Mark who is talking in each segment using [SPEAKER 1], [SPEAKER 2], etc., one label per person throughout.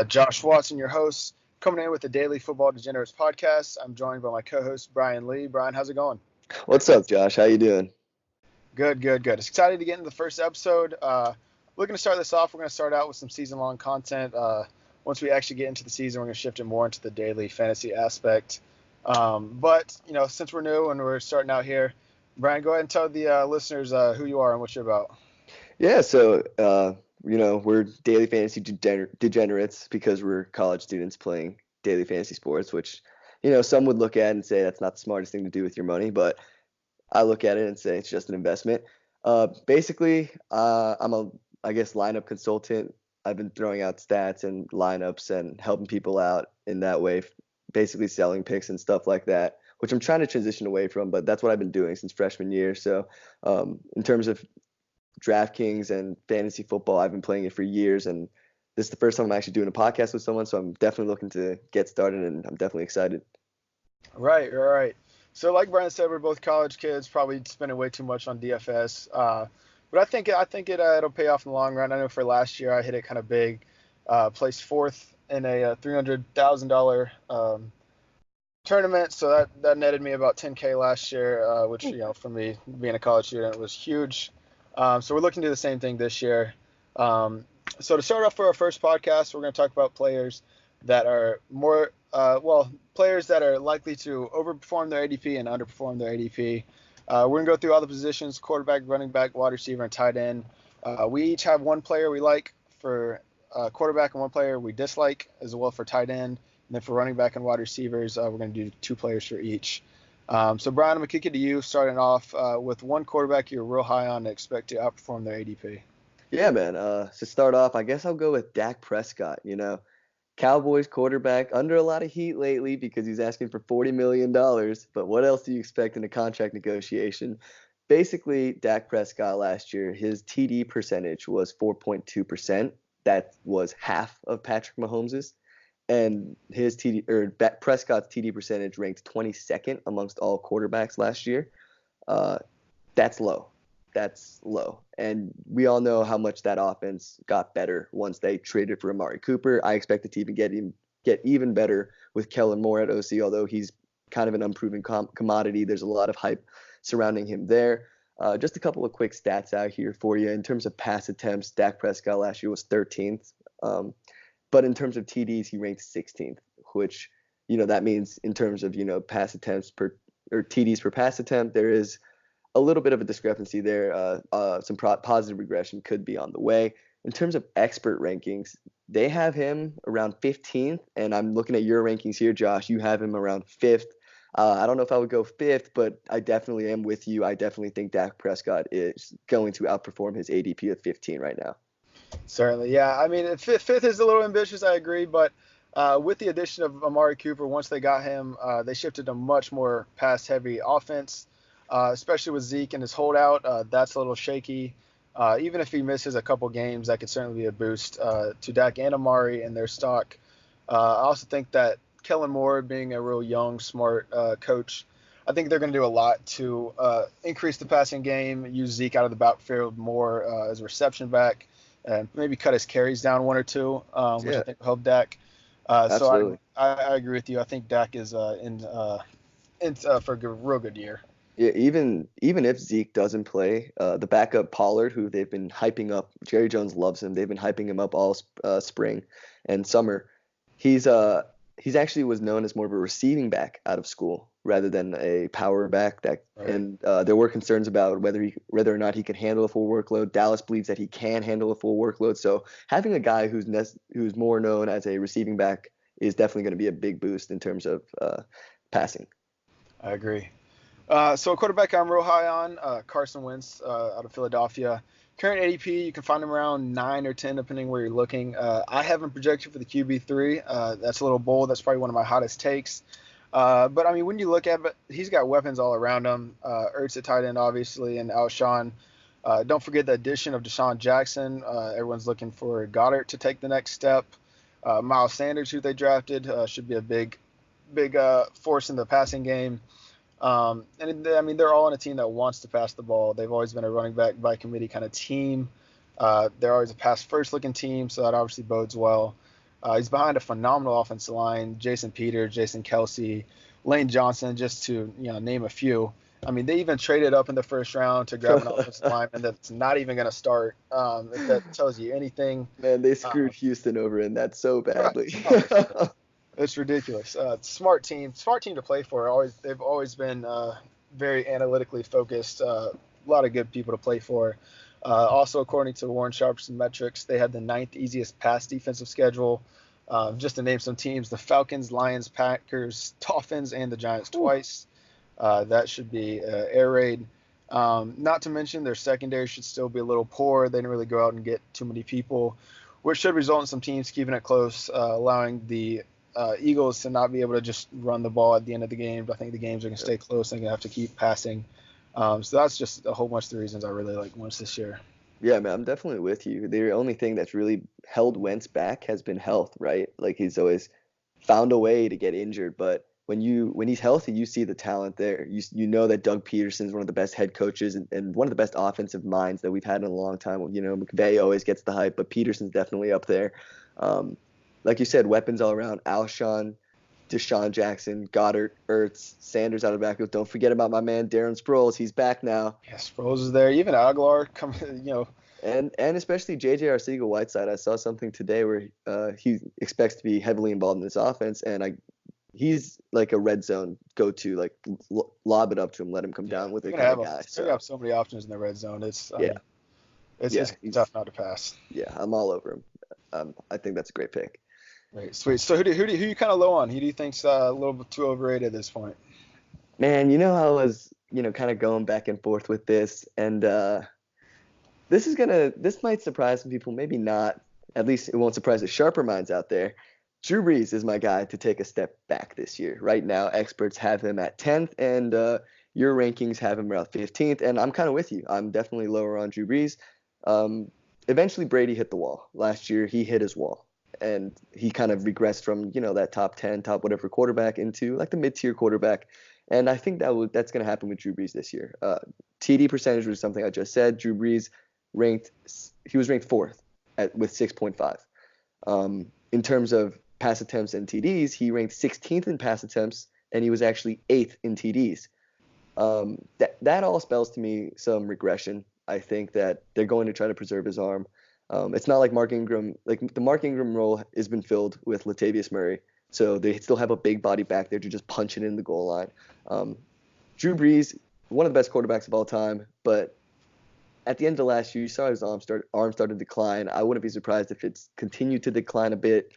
[SPEAKER 1] Josh Watson, your host, coming in with the Daily Football Degenerates podcast. I'm joined by my co-host Brian Lee. Brian, how's it going?
[SPEAKER 2] What's up, Josh? How you doing?
[SPEAKER 1] Good, good, good. Excited to get into the first episode. Looking to start this off. We're going to start out with some season-long content. Once we actually get into the season, we're going to shift it more into the daily fantasy aspect. But since we're new and we're starting out here, Brian, go ahead and tell the listeners who you are and what you're about.
[SPEAKER 2] Yeah, we're daily fantasy degenerates because we're college students playing daily fantasy sports, which, some would look at and say that's not the smartest thing to do with your money, but I look at it and say it's just an investment. I'm I guess, lineup consultant. I've been throwing out stats and lineups and helping people out in that way, basically selling picks and stuff like that, which I'm trying to transition away from, but that's what I've been doing since freshman year. So, in terms of DraftKings and fantasy football, I've been playing it for years, and this is the first time I'm actually doing a podcast with someone, so I'm definitely looking to get started, and I'm definitely excited.
[SPEAKER 1] Right. So, like Brian said, we're both college kids, probably spending way too much on DFS. But I think it'll pay off in the long run. I know for last year I hit it kind of big, placed fourth in a $300,000 tournament, so that netted me about 10K last year, which for me being a college student was huge. So we're looking to do the same thing this year. So to start off for our first podcast, we're going to talk about players that are players that are likely to overperform their ADP and underperform their ADP. We're going to go through all the positions: quarterback, running back, wide receiver, and tight end. We each have one player we like for quarterback and one player we dislike, as well for tight end. And then for running back and wide receivers, we're going to do two players for each. So, Brian, I'm going to kick it to you, starting off with one quarterback you're real high on and expect to outperform their ADP.
[SPEAKER 2] Yeah, man. To start off, I guess I'll go with Dak Prescott. Cowboys quarterback under a lot of heat lately because he's asking for $40 million. But what else do you expect in a contract negotiation? Basically, Dak Prescott last year, his TD percentage was 4.2%. That was half of Patrick Mahomes's. And his Prescott's TD percentage ranked 22nd amongst all quarterbacks last year. That's low. That's low. And we all know how much that offense got better once they traded for Amari Cooper. I expect it to get even better with Kellen Moore at OC, although he's kind of an unproven commodity. There's a lot of hype surrounding him there. Just a couple of quick stats out here for you. In terms of pass attempts, Dak Prescott last year was 13th. But in terms of TDs, he ranked 16th, which, that means in terms of, pass attempts or TDs per pass attempt, there is a little bit of a discrepancy there. Some positive regression could be on the way. In terms of expert rankings, they have him around 15th, and I'm looking at your rankings here, Josh. You have him around 5th. I don't know if I would go 5th, but I definitely am with you. I definitely think Dak Prescott is going to outperform his ADP of 15 right now.
[SPEAKER 1] Certainly, yeah. I mean, fifth is a little ambitious, I agree, but with the addition of Amari Cooper, once they got him, they shifted to much more pass-heavy offense. Especially with Zeke and his holdout, that's a little shaky. Even if he misses a couple games, that could certainly be a boost to Dak and Amari and their stock. I also think that Kellen Moore, being a real young, smart coach, I think they're going to do a lot to increase the passing game, use Zeke out of the backfield more as a reception back, and maybe cut his carries down one or two, which I think will help Dak.
[SPEAKER 2] Absolutely.
[SPEAKER 1] So I agree with you. I think Dak is in for a real good year.
[SPEAKER 2] Yeah, even if Zeke doesn't play, the backup Pollard, who they've been hyping up, Jerry Jones loves him. They've been hyping him up all spring and summer. He's actually was known as more of a receiving back out of school rather than a power back. Right. And there were concerns about whether or not he could handle a full workload. Dallas believes that he can handle a full workload. So having a guy who's more known as a receiving back is definitely going to be a big boost in terms of passing.
[SPEAKER 1] I agree. So a quarterback I'm real high on, Carson Wentz out of Philadelphia. Current ADP, you can find him around 9 or 10, depending where you're looking. I have him projected for the QB3. That's a little bold. That's probably one of my hottest takes. But, I mean, when you look at it, he's got weapons all around him. Ertz at tight end, obviously, and Alshon. Don't forget the addition of Deshaun Jackson. Everyone's looking for Goddard to take the next step. Miles Sanders, who they drafted, should be a big force in the passing game. They're all on a team that wants to pass the ball. They've always been a running back by committee kind of team. They're always a pass first looking team, so that obviously bodes well. He's behind a phenomenal offensive line: Jason Peters, Jason Kelsey, Lane Johnson, just to name a few. I mean, they even traded up in the first round to grab an offensive lineman that's not even going to start. If that tells you anything,
[SPEAKER 2] Man, they
[SPEAKER 1] uh,
[SPEAKER 2] screwed Houston over in that so
[SPEAKER 1] right?
[SPEAKER 2] badly.
[SPEAKER 1] Oh, for sure. It's ridiculous. Smart team to play for. They've always been very analytically focused. A lot of good people to play for. Also, according to Warren Sharp's metrics, they had the ninth easiest pass defensive schedule. Just to name some teams: the Falcons, Lions, Packers, Dolphins, and the Giants
[SPEAKER 2] Ooh.
[SPEAKER 1] twice. That should be air raid. Not to mention their secondary should still be a little poor. They didn't really go out and get too many people, which should result in some teams keeping it close, allowing the Eagles to not be able to just run the ball at the end of the game. I think the games are going to stay close. They're going to have to keep passing. So that's just a whole bunch of the reasons I really like Wentz this year.
[SPEAKER 2] Yeah, man, I'm definitely with you. The only thing that's really held Wentz back has been health, right? Like he's always found a way to get injured, but when he's healthy, you see the talent there. You know that Doug Peterson's one of the best head coaches and one of the best offensive minds that we've had in a long time. You know, McVay always gets the hype, but Peterson's definitely up there. Um, like you said, weapons all around. Alshon, Deshaun Jackson, Goddard, Ertz, Sanders out of the backfield. Don't forget about my man Darren Sproles. He's back now.
[SPEAKER 1] Yes, Sproles is there. Even Aguilar, come,
[SPEAKER 2] And especially J.J. Arcega-Whiteside. I saw something today where he expects to be heavily involved in this offense, and he's like a red zone go-to, like lob it up to him, let him come
[SPEAKER 1] yeah,
[SPEAKER 2] down with
[SPEAKER 1] they're
[SPEAKER 2] it
[SPEAKER 1] gonna
[SPEAKER 2] kind
[SPEAKER 1] have
[SPEAKER 2] of guy.
[SPEAKER 1] they're gonna
[SPEAKER 2] So
[SPEAKER 1] have so many options in the red zone. I
[SPEAKER 2] yeah,
[SPEAKER 1] mean, it's
[SPEAKER 2] yeah,
[SPEAKER 1] tough not to pass.
[SPEAKER 2] I'm all over him. I think that's a great pick.
[SPEAKER 1] Right, sweet. So who you kind of low on? Who do you think's a little bit too overrated at this point?
[SPEAKER 2] Man, I was kind of going back and forth with this, and this might surprise some people, maybe not. At least it won't surprise the sharper minds out there. Drew Brees is my guy to take a step back this year. Right now, experts have him at 10th, and your rankings have him around 15th. And I'm kind of with you. I'm definitely lower on Drew Brees. Um, Eventually, Brady hit the wall. Last year, he hit his wall, and he kind of regressed from that top 10, top whatever quarterback into like the mid-tier quarterback. And I think that's going to happen with Drew Brees this year. TD percentage was something I just said. Drew Brees ranked he was ranked fourth with 6.5. In terms of pass attempts and TDs, he ranked 16th in pass attempts, and he was actually eighth in TDs. That all spells to me some regression. I think that they're going to try to preserve his arm. It's not like Mark Ingram. Like the Mark Ingram role has been filled with Latavius Murray, so they still have a big body back there to just punch it in the goal line. Drew Brees, one of the best quarterbacks of all time, but at the end of last year, you saw his arm start to decline. I wouldn't be surprised if it's continued to decline a bit.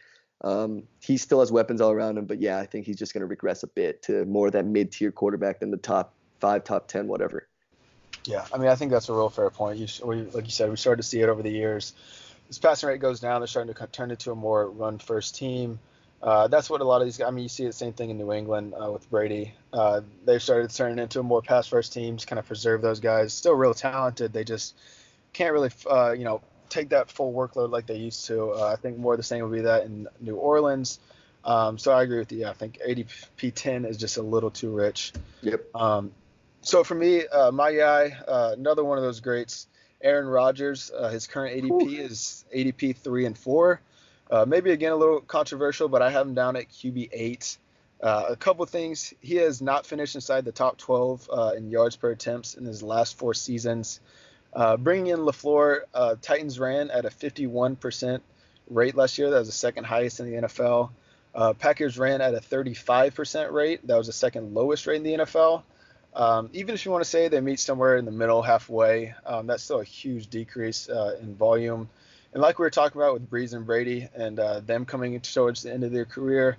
[SPEAKER 2] He still has weapons all around him, but yeah, I think he's just going to regress a bit to more of that mid-tier quarterback than the top 5, top 10, whatever.
[SPEAKER 1] Yeah, I mean, I think that's a real fair point. Like you said, we started to see it over the years. As passing rate goes down, they're starting to turn into a more run-first team. That's what a lot of these guys. I mean, you see the same thing in New England with Brady. They've started turning into a more pass-first team to kind of preserve those guys. Still real talented. They just can't really, take that full workload like they used to. I think more of the same would be that in New Orleans. So I agree with you. Yeah, I think ADP 10 is just a little too rich.
[SPEAKER 2] Yep.
[SPEAKER 1] So for me, my guy, another one of those greats, Aaron Rodgers. His current
[SPEAKER 2] Whew.
[SPEAKER 1] ADP is ADP 3 and 4. Maybe again a little controversial, but I have him down at QB 8. A couple things: he has not finished inside the top 12 in yards per attempts in his last 4 seasons. Bringing in LaFleur, Titans ran at a 51% rate last year. That was the second highest in the NFL. Packers ran at a 35% rate. That was the second lowest rate in the NFL. Even if you want to say they meet somewhere in the middle, halfway, that's still a huge decrease in volume. And like we were talking about with Brees and Brady and them coming towards the end of their career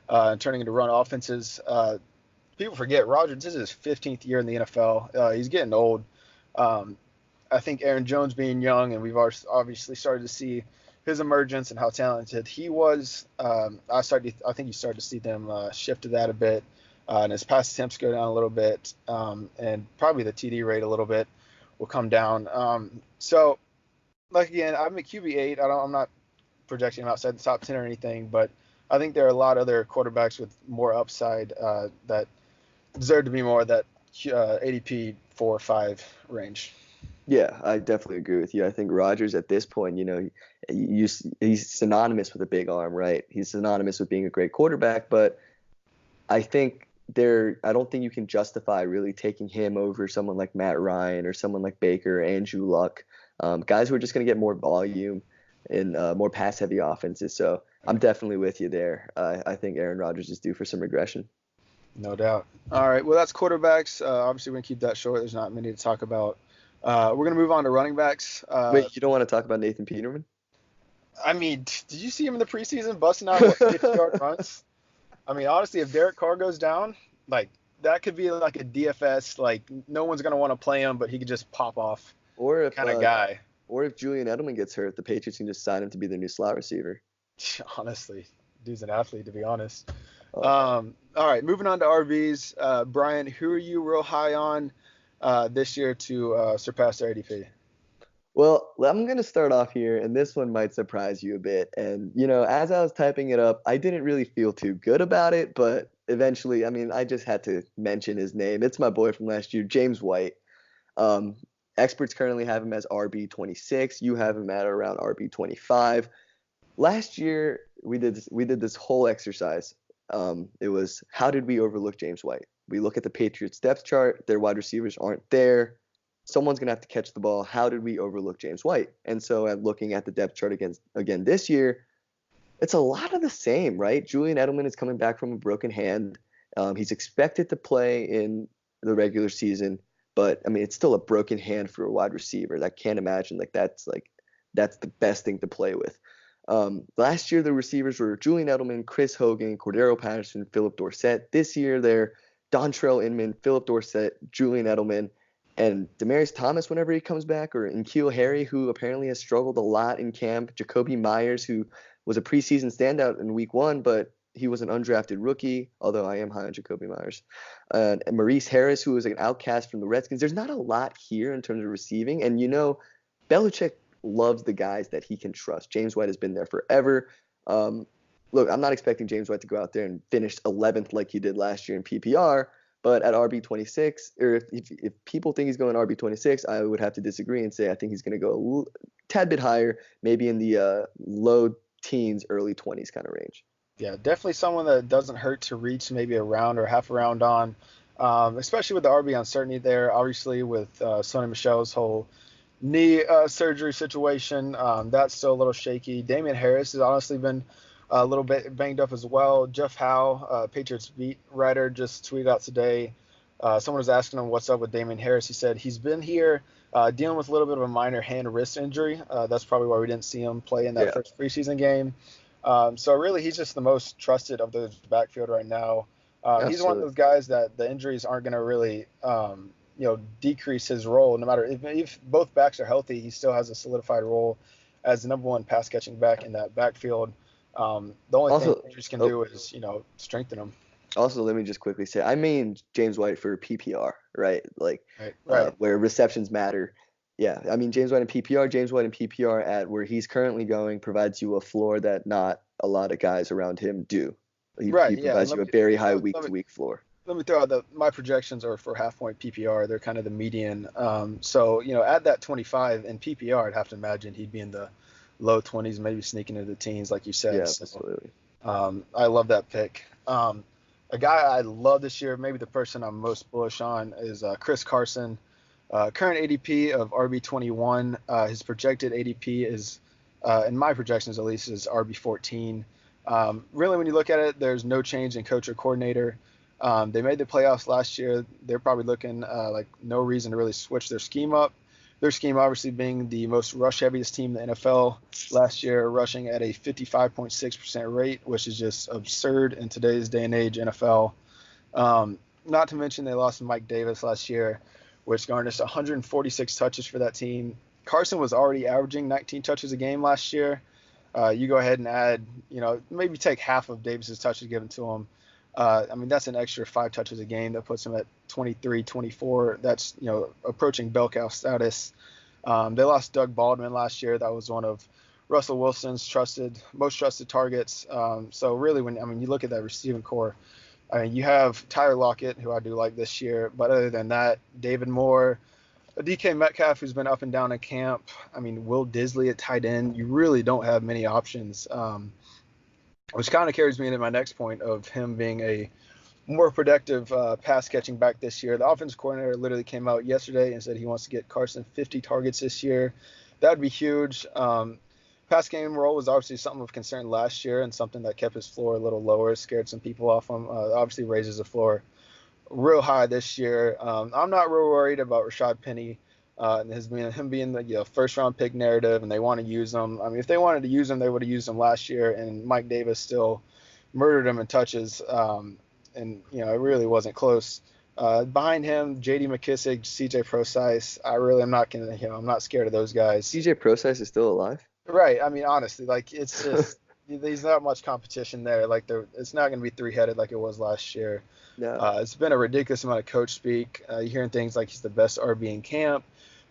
[SPEAKER 1] and turning into run offenses, people forget Rodgers. This is his 15th year in the NFL. He's getting old. Um, I think Aaron Jones being young, and we've obviously started to see his emergence and how talented he was. I think you started to see them shift to that a bit, and his pass attempts go down a little bit, and probably the TD rate a little bit will come down. So, like again, I'm at QB 8. I'm not projecting him outside the top 10 or anything, but I think there are a lot of other quarterbacks with more upside that deserve to be more of that ADP 4 or 5 range.
[SPEAKER 2] Yeah, I definitely agree with you. I think Rodgers at this point, he's synonymous with a big arm, right? He's synonymous with being a great quarterback, but I don't think you can justify really taking him over someone like Matt Ryan or someone like Baker or Andrew Luck, guys who are just going to get more volume and more pass-heavy offenses. So I'm definitely with you there. I think Aaron Rodgers is due for some regression.
[SPEAKER 1] No doubt. All right. Well, that's quarterbacks. Obviously, we're going to keep that short. There's not many to talk about. We're going to move on to running backs.
[SPEAKER 2] Wait, you don't want to talk about Nathan Peterman?
[SPEAKER 1] I mean, did you see him in the preseason busting out, what, 50-yard runs? I mean, honestly, if Derek Carr goes down, like, that could be like a DFS, like, no one's going to want to play him, but he could just pop off
[SPEAKER 2] Or if
[SPEAKER 1] kind of guy.
[SPEAKER 2] or if Julian Edelman gets hurt, the Patriots can just sign him to be their new slot receiver.
[SPEAKER 1] Honestly, dude's an athlete, to be honest.
[SPEAKER 2] Uh,
[SPEAKER 1] All right, moving on to RBs. Brian, who are you real high on this year to surpass their ADP?
[SPEAKER 2] Well, I'm going to start off here, and this one might surprise you a bit. And, as I was typing it up, I didn't really feel too good about it, but eventually, I mean, I just had to mention his name. It's my boy from last year, James White. Um, Experts currently have him as RB26. You have him at around RB25. Last year, we did this whole exercise. It was, how did we overlook James White? We look at the Patriots depth chart. Their wide receivers aren't there. Someone's going to have to catch the ball. How did we overlook James White? And so I'm looking at the depth chart again this year. It's a lot of the same, right? Julian Edelman is coming back from a broken hand. He's expected to play in the regular season, but I mean, it's still a broken hand for a wide receiver. I can't imagine that's the best thing to play with. Last year, the receivers were Julian Edelman, Chris Hogan, Cordero Patterson, Philip Dorsett. This year, they're Dontrell Inman, Philip Dorsett, Julian Edelman, and Demaryius Thomas whenever he comes back, or N'Keal Harry, who apparently has struggled a lot in camp, Jacoby Myers, who was a preseason standout in week 1, but he was an undrafted rookie, although I am high on Jacoby Myers. And Maurice Harris, who was an outcast from the Redskins. There's not a lot here in terms of receiving, and Belichick loves the guys that he can trust. James White has been there forever. Look, I'm not expecting James White to go out there and finish 11th like he did last year in PPR, but at RB26, or if people think he's going RB26, I would have to disagree and say I think he's going to go a tad bit higher, maybe in the low teens, early 20s kind of range.
[SPEAKER 1] Yeah, definitely someone that doesn't hurt to reach maybe a round or half a round on, especially with the RB uncertainty there. Obviously, with Sonny Michel's whole knee surgery situation, that's still a little shaky. Damian Harris has honestly been a little bit banged up as well. Jeff Howe, Patriots beat writer, just tweeted out today. Someone was asking him what's up with Damian Harris. He said he's been here dealing with a little bit of a minor hand wrist injury. That's probably why we didn't see him play in that
[SPEAKER 2] Yeah,
[SPEAKER 1] first preseason game. So really, he's just the most trusted of the backfield right now. He's one of
[SPEAKER 2] absolutely.
[SPEAKER 1] those guys that the injuries aren't going to really, decrease his role. No matter if both backs are healthy, he still has a solidified role as the number one pass catching back in that backfield. The only thing
[SPEAKER 2] Also,
[SPEAKER 1] injuries can
[SPEAKER 2] oh,
[SPEAKER 1] do is, strengthen him.
[SPEAKER 2] Also, let me just quickly say, I mean James White for PPR, right? Like,
[SPEAKER 1] Right. Right.
[SPEAKER 2] where receptions matter. Yeah, I mean James White in PPR, James White in PPR at where he's currently going provides you a floor that not a lot of guys around him do. He
[SPEAKER 1] Right. Yeah. And
[SPEAKER 2] provides you a very high week to week floor.
[SPEAKER 1] let me throw out my projections are for half point PPR. They're kind of the median. So at that 25 in PPR, I'd have to imagine he'd be in the low 20s, maybe sneaking into the teens, like you said.
[SPEAKER 2] Yeah,
[SPEAKER 1] So
[SPEAKER 2] absolutely.
[SPEAKER 1] I love that pick. A guy I love this year, maybe the person I'm most bullish on, is Chris Carson. Current ADP of RB21. His projected ADP is, in my projections at least, is RB14. Really, when you look at it, there's no change in coach or coordinator. They made the playoffs last year. They're probably looking like no reason to really switch their scheme up. Their scheme obviously being the most rush heaviest team in the NFL last year, rushing at a 55.6% rate, which is just absurd in today's day and age NFL. Not to mention they lost Mike Davis last year, which garnished 146 touches for that team. Carson was already averaging 19 touches a game last year. You go ahead and add, maybe take half of Davis's touches given to him. I mean, that's an extra 5 touches a game that puts him at 23, 24. That's, approaching bell cow status. They lost Doug Baldwin last year. That was one of Russell Wilson's most trusted targets. So really, when you look at that receiving core, I mean, you have Tyler Lockett, who I do like this year, but other than that, David Moore, DK Metcalf, who's been up and down in camp. I mean, Will Disley at tight end. You really don't have many options, which kind of carries me into my next point of him being a more productive pass catching back this year. The offensive coordinator literally came out yesterday and said he wants to get Carson 50 targets this year. That would be huge. Pass game role was obviously something of concern last year and something that kept his floor a little lower, scared some people off him. Obviously raises the floor real high this year. I'm not real worried about Rashad Penny and him being the first round pick narrative, and they want to use him. I mean, if they wanted to use him, they would have used him last year, and Mike Davis still murdered him in touches, and it really wasn't close. Behind him, J.D. McKissick, C.J. Prosise. I really am not gonna, I'm not scared of those guys.
[SPEAKER 2] CJ Prosise is still alive?
[SPEAKER 1] Right. I mean, honestly, like it's just there's not much competition there. Like it's not going to be three-headed like it was last year.
[SPEAKER 2] No.
[SPEAKER 1] It's been a ridiculous amount of coach speak. You're hearing things like he's the best RB in camp,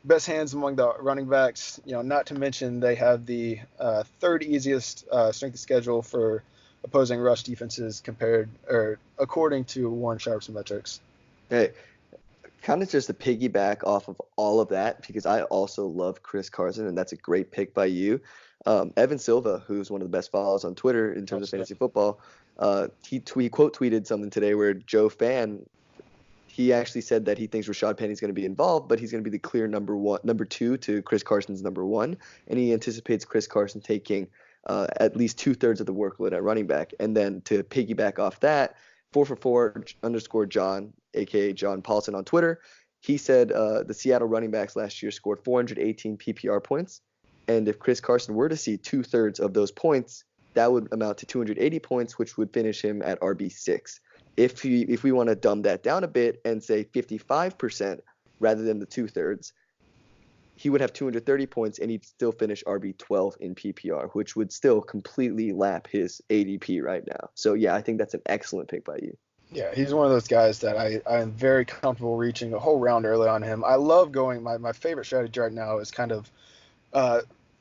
[SPEAKER 1] best hands among the running backs. Not to mention they have the third easiest strength of schedule for opposing rush defenses according to Warren Sharp's metrics.
[SPEAKER 2] Hey, kind of just to piggyback off of all of that, because I also love Chris Carson, and that's a great pick by you. Evan Silva, who's one of the best follows on Twitter in terms of fantasy football, he quote tweeted something today where Joe Fan, he actually said that he thinks Rashad Penny's going to be involved, but he's going to be the clear number two to Chris Carson's number one, and he anticipates Chris Carson taking at least 2/3 of the workload at running back. And then to piggyback off that, 4for4 _ John, aka John Paulson on Twitter, he said the Seattle running backs last year scored 418 PPR points, and if Chris Carson were to see 2/3 of those points, that would amount to 280 points, which would finish him at RB6. If we want to dumb that down a bit and say 55% rather than the 2/3, he would have 230 points and he'd still finish RB12 in PPR, which would still completely lap his ADP right now. So yeah, I think that's an excellent pick by you.
[SPEAKER 1] Yeah, he's one of those guys that I am very comfortable reaching a whole round early on him. I love going, my favorite strategy right now is kind of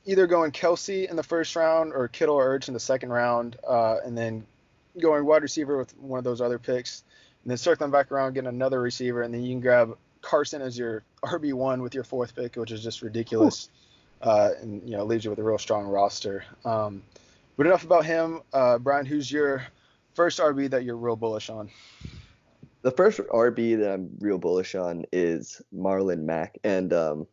[SPEAKER 1] either going Kelsey in the first round or Kittle or Ertz in the second round, and then going wide receiver with one of those other picks, and then circling back around, getting another receiver, and then you can grab Carson as your RB1 with your fourth pick, which is just ridiculous, and leaves you with a real strong roster. But enough about him. Brian, who's your first RB that you're real bullish on?
[SPEAKER 2] The first RB that I'm real bullish on is Marlon Mack, and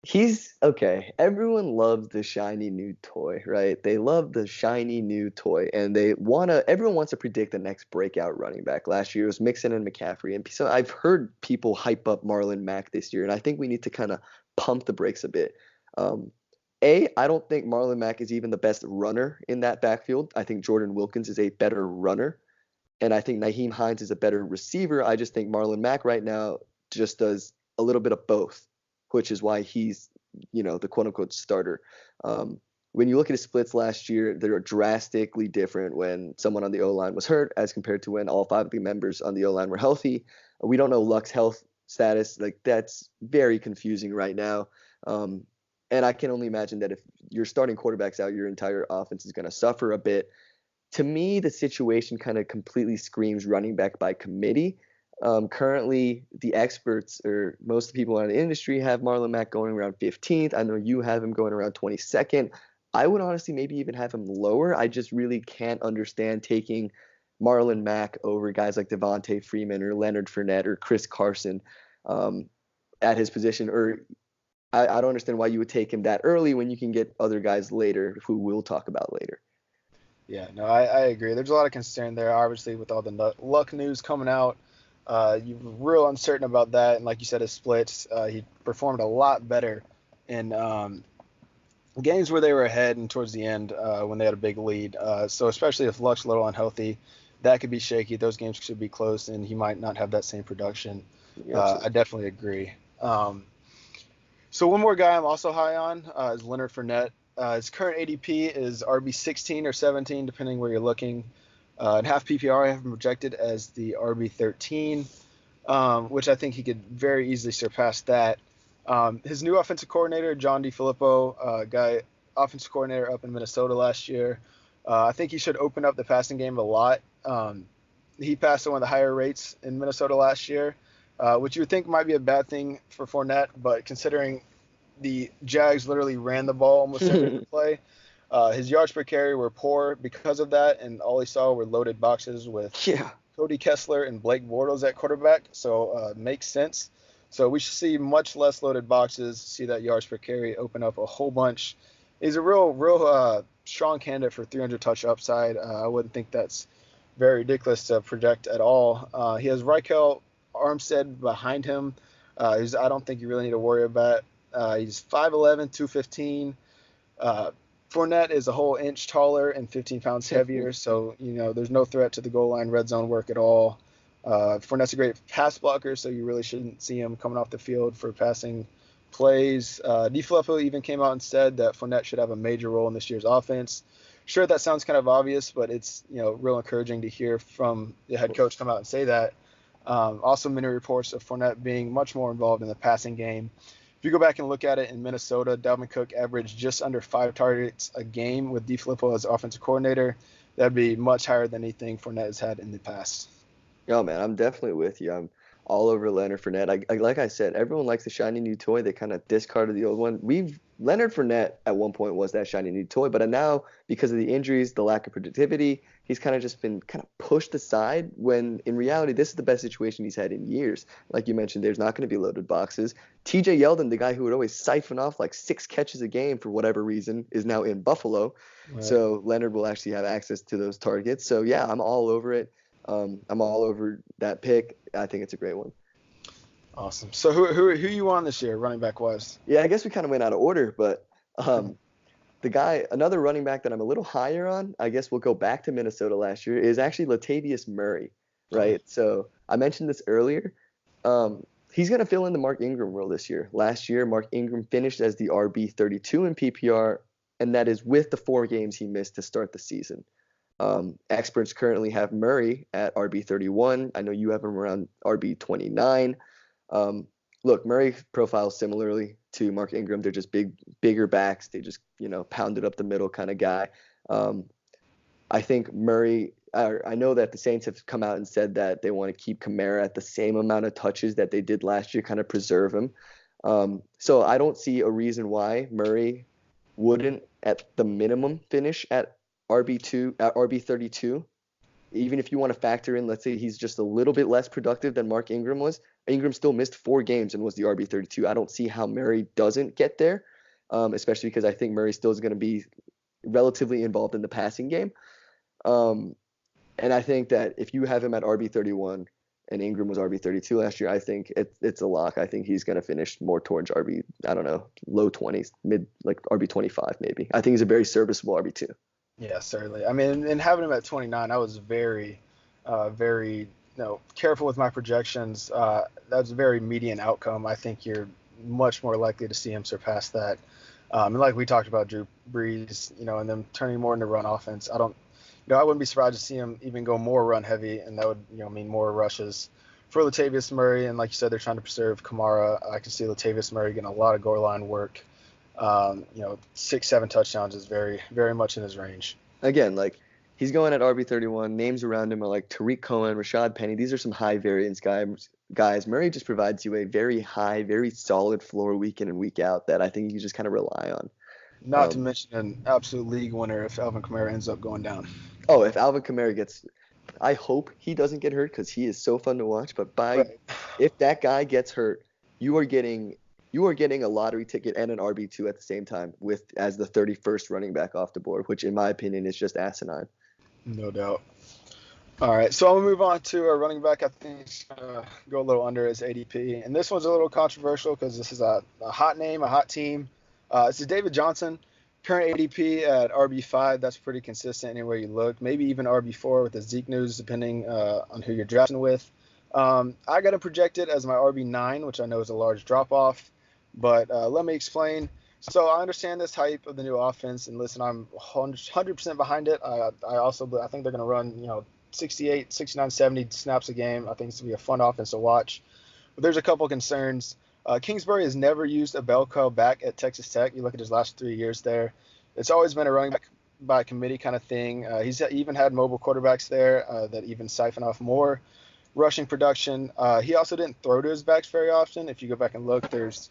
[SPEAKER 2] he's okay. Everyone loves the shiny new toy, right? They love the shiny new toy, and everyone wants to predict the next breakout running back. Last year it was Mixon and McCaffrey, and so I've heard people hype up Marlon Mack this year, and I think we need to kind of pump the brakes a bit. I don't think Marlon Mack is even the best runner in that backfield. I think Jordan Wilkins is a better runner, and I think Nyheim Hines is a better receiver. I just think Marlon Mack right now just does a little bit of both, which is why he's, the quote-unquote starter. When you look at his splits last year, they're drastically different when someone on the O-line was hurt as compared to when all 5 of the members on the O-line were healthy. We don't know Luck's health status. Like, that's very confusing right now. And I can only imagine that if you're starting quarterbacks out, your entire offense is going to suffer a bit. To me, the situation kind of completely screams running back by committee. Currently, the experts, or most of the people in the industry, have Marlon Mack going around 15th. I know you have him going around 22nd. I would honestly maybe even have him lower. I just really can't understand taking Marlon Mack over guys like Devontae Freeman or Leonard Fournette or Chris Carson at his position. Or I don't understand why you would take him that early when you can get other guys later who we'll talk about later.
[SPEAKER 1] Yeah, no, I agree. There's a lot of concern there, obviously, with all the Luck news coming out. You're real uncertain about that, and like you said, his splits, he performed a lot better in games where they were ahead and towards the end when they had a big lead. So especially if Luck's a little unhealthy, that could be shaky. Those games should be close, and he might not have that same production. I definitely agree. So one more guy I'm also high on is Leonard Fournette. His current ADP is RB 16 or 17, depending where you're looking. In half PPR, I have him projected as the RB 13, which I think he could very easily surpass that. His new offensive coordinator, John DeFilippo, offensive coordinator up in Minnesota last year. I think he should open up the passing game a lot. He passed at one of the higher rates in Minnesota last year. which you would think might be a bad thing for Fournette, but considering the Jags literally ran the ball almost every play, his yards per carry were poor because of that, and all he saw were loaded boxes with
[SPEAKER 2] Yeah.
[SPEAKER 1] Cody Kessler and Blake Bortles at quarterback, so makes sense. So we should see much less loaded boxes, see that yards per carry open up a whole bunch. He's a real strong candidate for 300 touch upside. I wouldn't think that's very ridiculous to project at all. He has Raquel Armstead behind him. I don't think you really need to worry about. He's 5'11", 215. Uh, Fournette is a whole inch taller and 15 pounds heavier, so there's no threat to the goal line red zone work at all. Fournette's a great pass blocker, so you really shouldn't see him coming off the field for passing plays. DeFilippo even came out and said that Fournette should have a major role in this year's offense. Sure, that sounds kind of obvious, but it's real encouraging to hear from the head coach come out and say that. Also, many reports of Fournette being much more involved in the passing game. If you go back and look at it in Minnesota, Dalvin Cook averaged just under 5 targets a game with DeFilippo as offensive coordinator. That'd be much higher than anything Fournette has had in the past.
[SPEAKER 2] Yo, man, I'm definitely with you. I'm all over Leonard Fournette. Like I said, everyone likes the shiny new toy. They kind of discarded the old one. Leonard Fournette at one point was that shiny new toy, but now because of the injuries, the lack of productivity, he's kind of just been kind of pushed aside when in reality, this is the best situation he's had in years. Like you mentioned, there's not going to be loaded boxes. TJ Yeldon, the guy who would always siphon off like 6 catches a game for whatever reason, is now in Buffalo. Right. So Leonard will actually have access to those targets. So yeah, I'm all over it. I'm all over that pick. I think it's a great one.
[SPEAKER 1] Awesome. So who you on this year, running back wise?
[SPEAKER 2] Yeah, I guess we kind of went out of order, but another running back that I'm a little higher on, I guess we'll go back to Minnesota last year, is actually Latavius Murray, right? So I mentioned this earlier. He's going to fill in the Mark Ingram role this year. Last year, Mark Ingram finished as the RB32 in PPR, and that is with the 4 games he missed to start the season. Experts currently have Murray at RB31. I know you have him around RB29. Look, Murray profiles similarly to Mark Ingram. They're just bigger backs. They just, pounded up the middle kind of guy. I think Murray, I know that the Saints have come out and said that they want to keep Kamara at the same amount of touches that they did last year, kind of preserve him. So I don't see a reason why Murray wouldn't at the minimum finish at RB32. Even if you want to factor in, let's say he's just a little bit less productive than Mark Ingram was. Ingram still missed 4 games and was the RB32. I don't see how Murray doesn't get there, especially because I think Murray still is going to be relatively involved in the passing game. And I think that if you have him at RB31 and Ingram was RB32 last year, I think it's a lock. I think he's going to finish more towards low 20s, mid, like RB25 maybe. I think he's a very serviceable RB2.
[SPEAKER 1] Yeah, certainly. I mean, and having him at 29, I was very careful with my projections. That's a very median outcome. I think you're much more likely to see him surpass that. And like we talked about Drew Brees, and them turning more into run offense. I wouldn't be surprised to see him even go more run heavy, and that would mean more rushes for Latavius Murray. And like you said, they're trying to preserve Kamara. I can see Latavius Murray getting a lot of goal line work. 6-7 touchdowns is very, very much in his range.
[SPEAKER 2] Again, like he's going at RB31. Names around him are like Tariq Cohen, Rashad Penny. These are some high variance guys. Murray just provides you a very high, very solid floor week in and week out that I think you just kind of rely on.
[SPEAKER 1] Not to mention an absolute league winner if Alvin Kamara ends up going down.
[SPEAKER 2] Oh, if Alvin Kamara I hope he doesn't get hurt because he is so fun to watch. But if that guy gets hurt, you are getting a lottery ticket and an RB2 at the same time as the 31st running back off the board, which in my opinion is just asinine.
[SPEAKER 1] No doubt. All right, so I'm going to move on to a running back I think is going to go a little under his ADP. And this one's a little controversial because this is a hot name, a hot team. This is David Johnson, current ADP at RB5. That's pretty consistent anywhere you look. Maybe even RB4 with the Zeke news, depending on who you're drafting with. I got him projected as my RB9, which I know is a large drop-off. But let me explain. So I understand this hype of the new offense, and listen, I'm 100% behind it. I think they're going to run 68, 69, 70 snaps a game. I think it's going to be a fun offense to watch. But there's a couple concerns. Kingsbury has never used a bell cow back at Texas Tech. You look at his last 3 years there. It's always been a running back by committee kind of thing. He's even had mobile quarterbacks there that even siphon off more. rushing production. He also didn't throw to his backs very often. If you go back and look, there's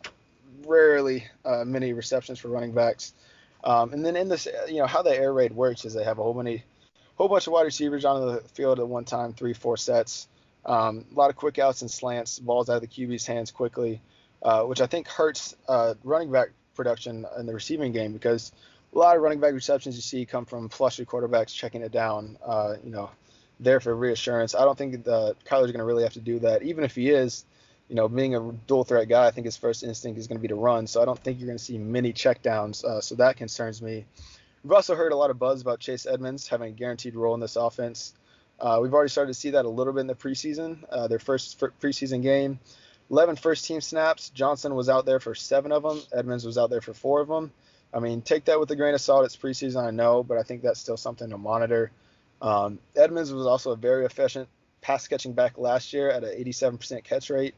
[SPEAKER 1] rarely many receptions for running backs. And then in this, how the air raid works is they have a whole bunch of wide receivers on the field at one time, 3-4 sets. A lot of quick outs and slants, balls out of the QB's hands quickly, which I think hurts running back production in the receiving game because a lot of running back receptions you see come from flushy quarterbacks checking it down, there for reassurance. I don't think Kyler's going to really have to do that. Even if he is, being a dual threat guy, I think his first instinct is going to be to run. So I don't think you're going to see many checkdowns. So that concerns me. We've also heard a lot of buzz about Chase Edmonds having a guaranteed role in this offense. We've already started to see that a little bit in the preseason. Their first preseason game, 11 first-team snaps. Johnson was out there for 7 of them. Edmonds was out there for 4 of them. I mean, take that with a grain of salt. It's preseason, I know, but I think that's still something to monitor. Edmonds was also a very efficient pass-catching back last year at an 87% catch rate.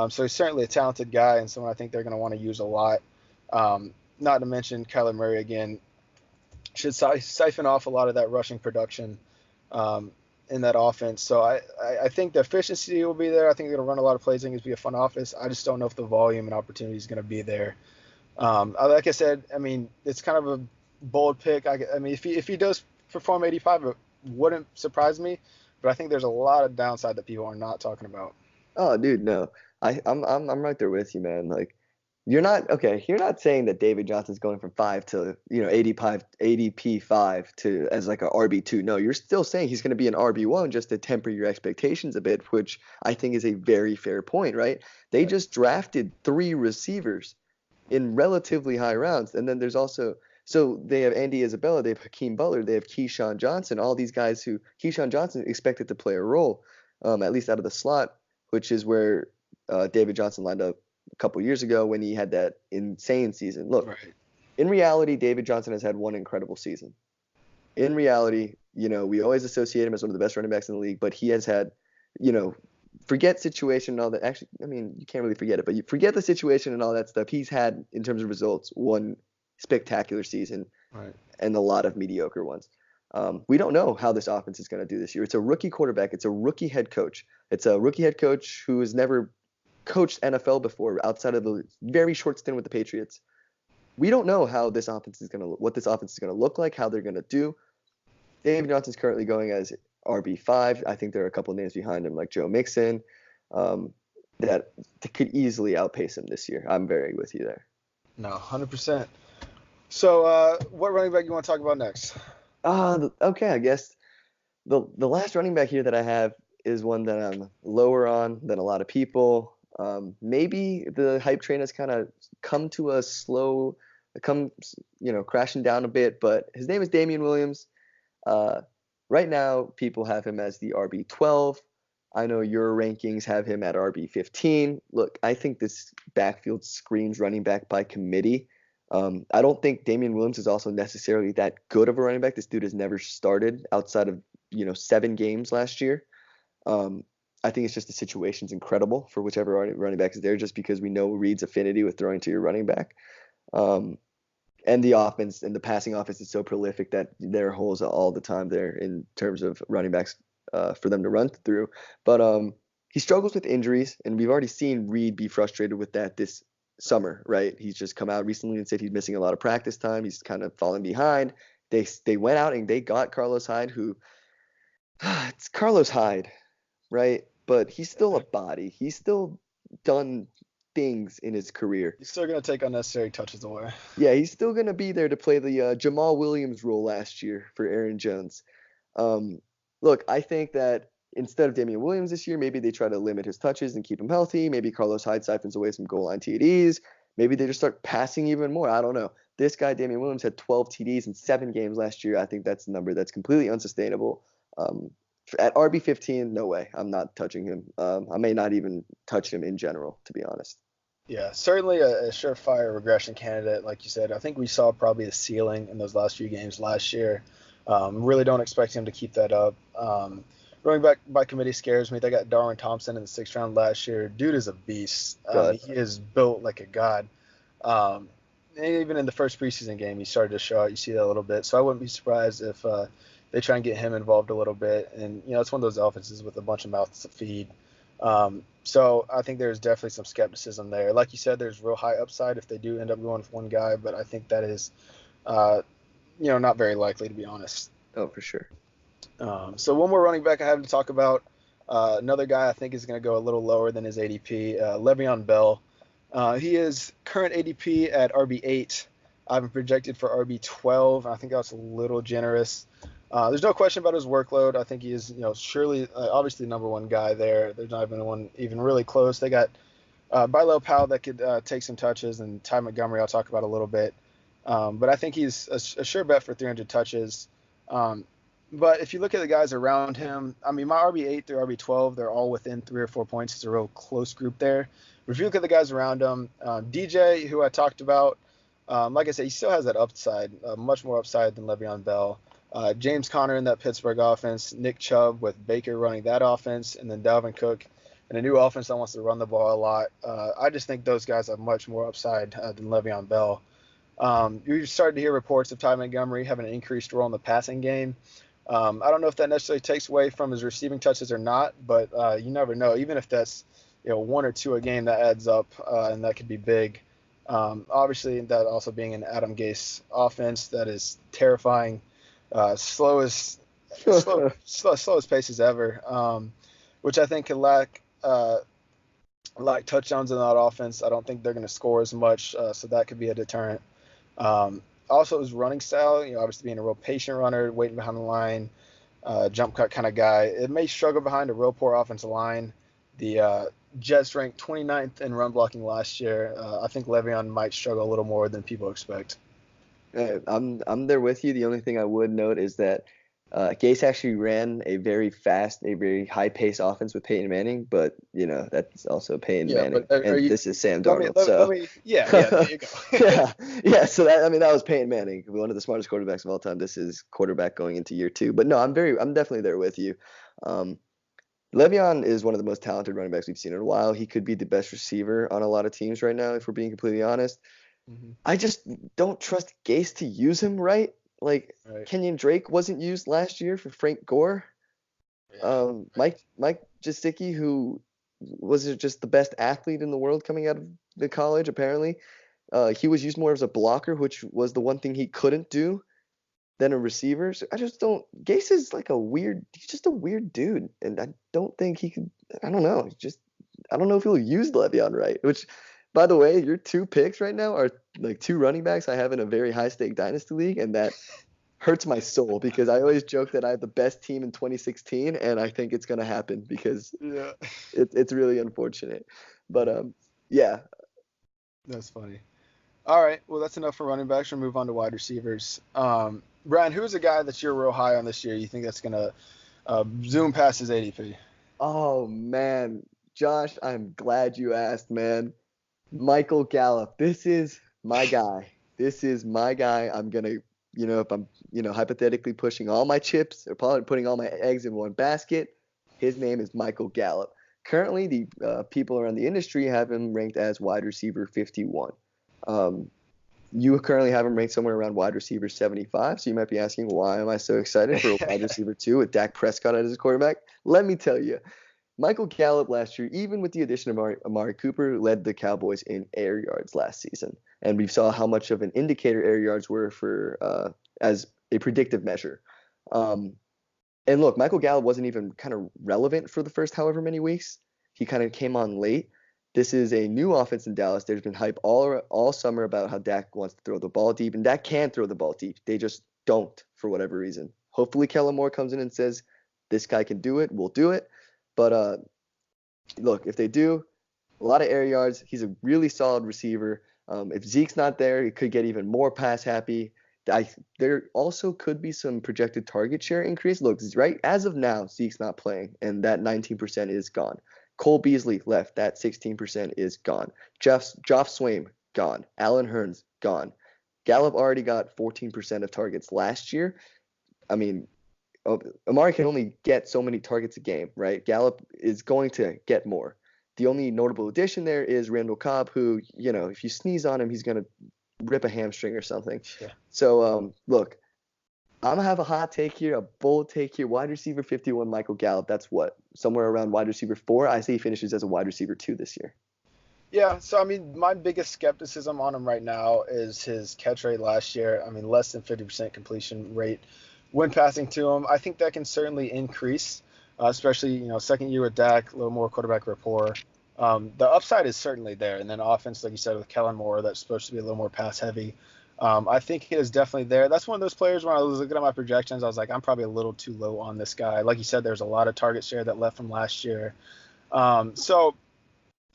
[SPEAKER 1] So he's certainly a talented guy and someone I think they're going to want to use a lot. Not to mention Kyler Murray, again, should siphon off a lot of that rushing production in that offense. So I think the efficiency will be there. I think they're going to run a lot of plays. I think it's going to be a fun offense. I just don't know if the volume and opportunity is going to be there. Like I said, I mean, it's kind of a bold pick. I mean, if he does perform 85, it wouldn't surprise me. But I think there's a lot of downside that people are not talking about.
[SPEAKER 2] Oh, dude, no. I'm right there with you, man. Like, you're not saying that David Johnson's going from 5 to, ADP 5 to as like a RB2. No, you're still saying he's going to be an RB1 just to temper your expectations a bit, which I think is a very fair point, right? They just drafted 3 receivers in relatively high rounds. And then there's also, so they have Andy Isabella, they have Hakeem Butler, they have Keyshawn Johnson, all these guys who Keyshawn Johnson expected to play a role, at least out of the slot, which is where David Johnson lined up a couple years ago when he had that insane season. Look,
[SPEAKER 1] Right.
[SPEAKER 2] In reality, David Johnson has had one incredible season. In reality, we always associate him as one of the best running backs in the league, but he has had, forget situation and all that. Actually, I mean, you can't really forget it, but you forget the situation and all that stuff. He's had, in terms of results, one spectacular season,
[SPEAKER 1] Right.
[SPEAKER 2] and a lot of mediocre ones. We don't know how this offense is going to do this year. It's a rookie quarterback. It's a rookie head coach. It's a rookie head coach who has never coached NFL before outside of the very short stint with the Patriots. We don't know how this offense is going to, what this offense is going to look like, how they're going to do. Dave Johnson's currently going as RB5. I think there are a couple of names behind him like Joe Mixon that could easily outpace him this year. I'm very with you there.
[SPEAKER 1] No, 100%. So what running back you want to talk about next?
[SPEAKER 2] Okay, I guess the last running back here that I have is one that I'm lower on than a lot of people. Maybe the hype train has kind of come crashing down a bit, but his name is Damian Williams. Right now, people have him as the RB12. I know your rankings have him at RB15. Look, I think this backfield screams running back by committee. I don't think Damian Williams is also necessarily that good of a running back. This dude has never started outside of 7 games last year. I think it's just the situation's incredible for whichever running back is there, just because we know Reed's affinity with throwing to your running back. And the offense and the passing offense is so prolific that there are holes all the time there in terms of running backs for them to run through. But he struggles with injuries, and we've already seen Reed be frustrated with that this summer, right? He's just come out recently and said he's missing a lot of practice time. He's kind of falling behind. They went out and they got Carlos Hyde, who it's Carlos Hyde, right? But he's still a body. He's still done things in his career.
[SPEAKER 1] He's still going to take unnecessary touches away.
[SPEAKER 2] Yeah, he's still going to be there to play the Jamal Williams role last year for Aaron Jones. Look, I think that instead of Damian Williams this year, maybe they try to limit his touches and keep him healthy. Maybe Carlos Hyde siphons away some goal line TDs. Maybe they just start passing even more. I don't know. This guy, Damian Williams, had 12 TDs in 7 games last year. I think that's a number that's completely unsustainable. At RB15, no way. I'm not touching him. I may not even touch him in general, to be honest.
[SPEAKER 1] Yeah, certainly a surefire regression candidate, like you said. I think we saw probably the ceiling in those last few games last year. Really don't expect him to keep that up. Running back by committee scares me. They got Darwin Thompson in the 6th round last year. Dude is a beast. He is built like a god. And even in the first preseason game, he started to show out. You see that a little bit. So I wouldn't be surprised if they try and get him involved a little bit. And it's one of those offenses with a bunch of mouths to feed. So I think there's definitely some skepticism there. Like you said, there's real high upside if they do end up going with one guy, but I think that is, uh, not very likely, to be honest.
[SPEAKER 2] Oh, for sure.
[SPEAKER 1] So one more running back I have to talk about. Another guy I think is going to go a little lower than his ADP, Le'Veon Bell. He is current ADP at RB8. I've been projected for RB12. I think that's a little generous. There's no question about his workload. I think he is, surely, obviously, the number one guy there. There's not even one even really close. They got Bilo Powell that could take some touches, and Ty Montgomery I'll talk about a little bit. But I think he's a sure bet for 300 touches. Um, but if you look at the guys around him, I mean, my RB8 through RB12, they're all within 3 or 4 points. It's a real close group there. But if you look at the guys around him, DJ, who I talked about, like I said, he still has that upside, much more upside than Le'Veon Bell. James Conner in that Pittsburgh offense, Nick Chubb with Baker running that offense, and then Dalvin Cook in a new offense that wants to run the ball a lot. I just think those guys have much more upside than Le'Veon Bell. You started to hear reports of Ty Montgomery having an increased role in the passing game. I don't know if that necessarily takes away from his receiving touches or not, but you never know. Even if that's one or two a game, that adds up, and that could be big. Obviously, that also being an Adam Gase offense that is terrifying, slowest paces ever, which I think could lack touchdowns in that offense. I don't think they're going to score as much, so that could be a deterrent. Also, his running style, obviously being a real patient runner, waiting behind the line, jump cut kind of guy. It may struggle behind a real poor offensive line. The Jets ranked 29th in run blocking last year. I think Le'Veon might struggle a little more than people expect.
[SPEAKER 2] I'm there with you. The only thing I would note is that Gase actually ran a very fast, a very high-paced offense with Peyton Manning, but that's also Peyton
[SPEAKER 1] Yeah,
[SPEAKER 2] Manning,
[SPEAKER 1] but
[SPEAKER 2] and this is Sam
[SPEAKER 1] let me,
[SPEAKER 2] Darnold.
[SPEAKER 1] let,
[SPEAKER 2] So
[SPEAKER 1] let me, yeah, there you go.
[SPEAKER 2] yeah. So that was Peyton Manning, one of the smartest quarterbacks of all time. This is quarterback going into year two. But no, I'm definitely there with you. Le'Veon is one of the most talented running backs we've seen in a while. He could be the best receiver on a lot of teams right now, if we're being completely honest.
[SPEAKER 1] Mm-hmm.
[SPEAKER 2] I just don't trust Gase to use him right. Like
[SPEAKER 1] Right.
[SPEAKER 2] Kenyon Drake wasn't used last year for Frank Gore.
[SPEAKER 1] Yeah.
[SPEAKER 2] Mike Gesicki, who was just the best athlete in the world coming out of the college, apparently. He was used more as a blocker, which was the one thing he couldn't do than a receiver. So I just don't. Gase is he's just a weird dude, and I don't think he could. I don't know. I don't know if he'll use Le'Veon right. Which, by the way, your two picks right now are like two running backs I have in a very high stake dynasty league, and that hurts my soul because I always joke that I have the best team in 2016, and I think it's gonna happen because
[SPEAKER 1] Yeah.
[SPEAKER 2] it's really unfortunate. But yeah.
[SPEAKER 1] That's funny. All right. Well, that's enough for running backs. We'll move on to wide receivers. Brian, who's a guy that you're real high on this year? You think that's gonna zoom past his ADP?
[SPEAKER 2] Oh man, Josh, I'm glad you asked, man. Michael Gallup. This is my guy. This is my guy. I'm gonna, if I'm, hypothetically pushing all my chips or probably putting all my eggs in one basket, his name is Michael Gallup. Currently, the people around the industry have him ranked as wide receiver 51. You currently have him ranked somewhere around wide receiver 75. So you might be asking, why am I so excited for a wide receiver 2 with Dak Prescott as his quarterback? Let me tell you. Michael Gallup last year, even with the addition of Amari Cooper, led the Cowboys in air yards last season. And we saw how much of an indicator air yards were for as a predictive measure. And look, Michael Gallup wasn't even kind of relevant for the first however many weeks. He kind of came on late. This is a new offense in Dallas. There's been hype all summer about how Dak wants to throw the ball deep, and Dak can throw the ball deep. They just don't for whatever reason. Hopefully, Kellen Moore comes in and says, this guy can do it. We'll do it. But look, if they do, a lot of air yards. He's a really solid receiver. If Zeke's not there, he could get even more pass happy. There also could be some projected target share increase. Look, right as of now, Zeke's not playing, and that 19% is gone. Cole Beasley left. That 16% is gone. Joff Swaim, gone. Allen Hurns, gone. Gallup already got 14% of targets last year. I mean, Amari can only get so many targets a game, right? Gallup is going to get more. The only notable addition there is Randall Cobb, who, if you sneeze on him, he's going to rip a hamstring or something.
[SPEAKER 1] Yeah.
[SPEAKER 2] So, look, I'm gonna have a hot take here, a bold take here. Wide receiver 51, Michael Gallup. That's what, somewhere around wide receiver 4. I say he finishes as a wide receiver 2 this year.
[SPEAKER 1] Yeah, so I mean, my biggest skepticism on him right now is his catch rate last year. I mean, less than 50% completion rate when passing to him. I think that can certainly increase, especially second year with Dak, a little more quarterback rapport. The upside is certainly there, and then offense, like you said, with Kellen Moore, that's supposed to be a little more pass heavy. I think it is definitely there. That's one of those players when I was looking at my projections, I was like, I'm probably a little too low on this guy. Like you said, there's a lot of target share that left from last year. So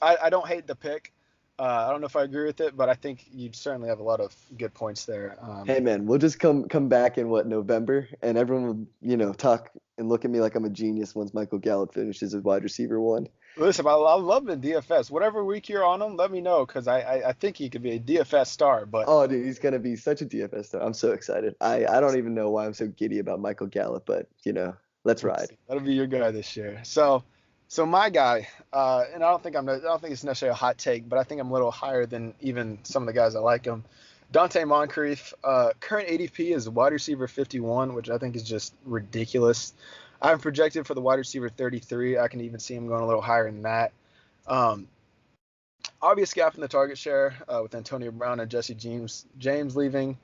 [SPEAKER 1] I don't hate the pick. I don't know if I agree with it, but I think you certainly have a lot of good points there.
[SPEAKER 2] Hey man, we'll just come back in what, November, and everyone will, talk and look at me like I'm a genius once Michael Gallup finishes as wide receiver 1.
[SPEAKER 1] Listen, I love the DFS. Whatever week you're on him, let me know because I think he could be a DFS star. But
[SPEAKER 2] Oh, dude, he's gonna be such a DFS star. I'm so excited. I don't even know why I'm so giddy about Michael Gallup, but let's
[SPEAKER 1] we'll
[SPEAKER 2] ride.
[SPEAKER 1] see. That'll be your guy this year. So my guy, and I don't think it's necessarily a hot take, but I think I'm a little higher than even some of the guys that like him. Dante Moncrief, current ADP is wide receiver 51, which I think is just ridiculous. I'm projected for the wide receiver 33. I can even see him going a little higher than that. Um, Obvious gap in the target share with Antonio Brown and Jesse James leaving.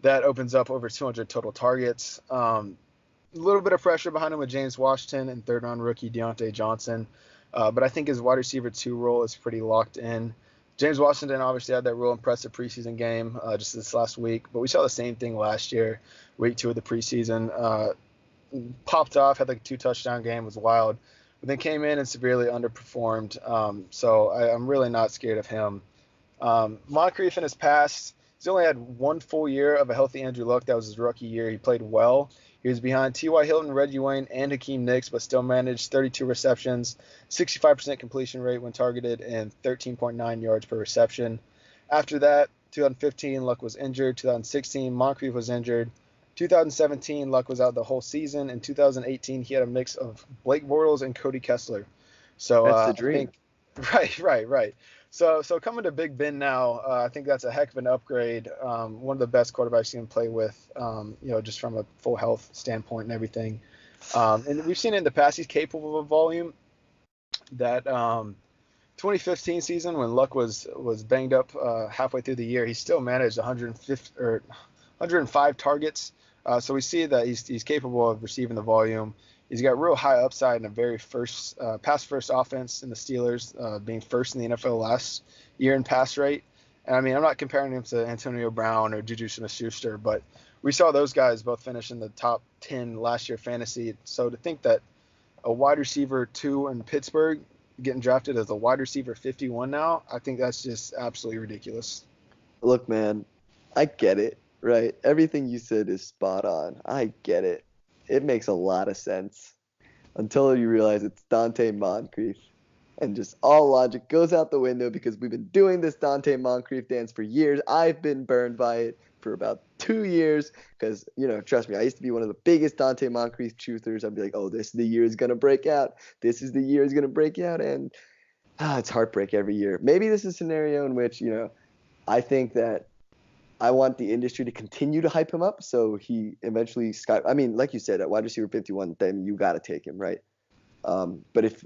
[SPEAKER 1] That opens up over 200 total targets. A little bit of pressure behind him with James Washington and third round rookie Deontay Johnson. But I think his wide receiver 2 role is pretty locked in. James Washington obviously had that real impressive preseason game just this last week, but we saw the same thing last year, week 2 of the preseason. Popped off, had like a 2 touchdown game, was wild, but then came in and severely underperformed. So I'm really not scared of him. Moncrief in his past, he's only had one full year of a healthy Andrew Luck. That was his rookie year. He played well. He was behind T.Y. Hilton, Reggie Wayne, and Hakeem Nicks, but still managed 32 receptions, 65% completion rate when targeted, and 13.9 yards per reception. After that, 2015, Luck was injured. 2016, Moncrief was injured. 2017, Luck was out the whole season. In 2018, he had a mix of Blake Bortles and Cody Kessler. So
[SPEAKER 2] That's the
[SPEAKER 1] I
[SPEAKER 2] dream.
[SPEAKER 1] think, right. So coming to Big Ben now, I think that's a heck of an upgrade. One of the best quarterbacks you can play with, just from a full health standpoint and everything. And we've seen it in the past. He's capable of volume. That 2015 season when Luck was banged up halfway through the year, he still managed 150 or 105 targets. So we see that he's capable of receiving the volume. He's got real high upside in a very pass first offense in the Steelers, being first in the NFL last year in pass rate. And I mean, I'm not comparing him to Antonio Brown or Juju Smith-Schuster, but we saw those guys both finish in the top 10 last year fantasy. So to think that a wide receiver 2 in Pittsburgh getting drafted as a wide receiver 51 now, I think that's just absolutely ridiculous.
[SPEAKER 2] Look, man, I get it, right? Everything you said is spot on. I get it. It makes a lot of sense until you realize it's Dante Moncrief. And just all logic goes out the window because we've been doing this Dante Moncrief dance for years. I've been burned by it for about 2 years because, trust me, I used to be one of the biggest Dante Moncrief truthers. I'd be like, oh, this is the year is going to break out. This is the year is going to break out. And it's heartbreak every year. Maybe this is a scenario in which, I think that I want the industry to continue to hype him up. So he eventually I mean, like you said, at wide receiver 51, then you got to take him, right? But if,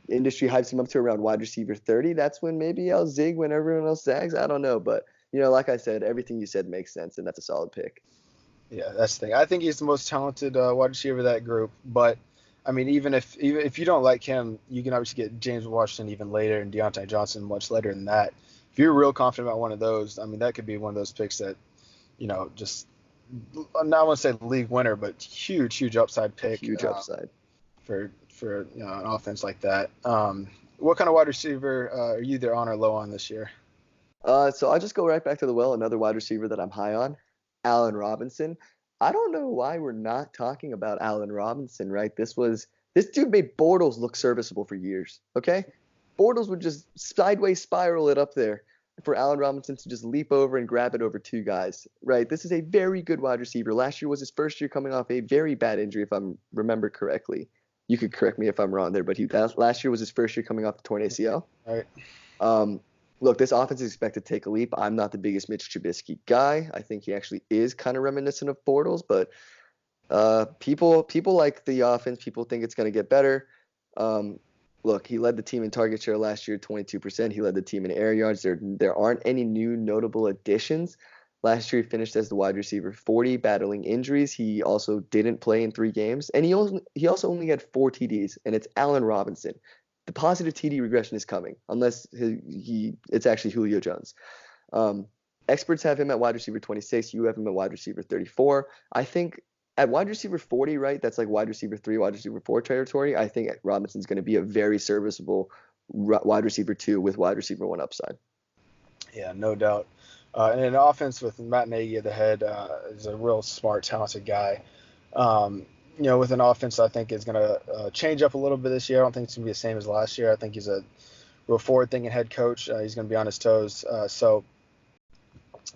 [SPEAKER 2] industry hypes him up to around wide receiver 30, that's when maybe I'll zig when everyone else zags. I don't know. But, like I said, everything you said makes sense, and that's a solid pick.
[SPEAKER 1] Yeah, that's the thing. I think he's the most talented wide receiver of that group. But I mean, even if you don't like him, you can obviously get James Washington even later and Deontay Johnson much later than that. If you're real confident about one of those, I mean, that could be one of those picks that, just not want to say league winner, but huge upside pick
[SPEAKER 2] Huge upside.
[SPEAKER 1] for an offense like that. What kind of wide receiver are you either on or low on this year?
[SPEAKER 2] So I'll just go right back to the well. Another wide receiver that I'm high on, Allen Robinson. I don't know why we're not talking about Allen Robinson, right? This dude made Bortles look serviceable for years. Okay, Bortles would just sideways spiral it up there for Allen Robinson to just leap over and grab it over 2 guys, right? This is a very good wide receiver. Last year was his first year coming off a very bad injury, if I remember correctly. You could correct me if I'm wrong there, but last year was his first year coming off the torn ACL.
[SPEAKER 1] All right.
[SPEAKER 2] Um, Look, this offense is expected to take a leap. I'm not the biggest Mitch Trubisky guy. I think he actually is kind of reminiscent of Bortles, but people like the offense. People think it's going to get better. Um, Look, he led the team in target share last year, 22%. He led the team in air yards. There aren't any new notable additions. Last year, he finished as the wide receiver 40, battling injuries. He also didn't play in 3 games, and he also only had 4 TDs, and it's Allen Robinson. The positive TD regression is coming, unless it's actually Julio Jones. Um, Experts have him at wide receiver 26. You have him at wide receiver 34. I think at wide receiver 40, right? That's like wide receiver 3, wide receiver 4 territory. I think Robinson's going to be a very serviceable wide receiver 2 with wide receiver 1 upside.
[SPEAKER 1] Yeah, no doubt. And an offense with Matt Nagy at the head is a real smart, talented guy. With an offense I think is going to change up a little bit this year. I don't think it's going to be the same as last year. I think he's a real forward-thinking head coach. He's going to be on his toes. So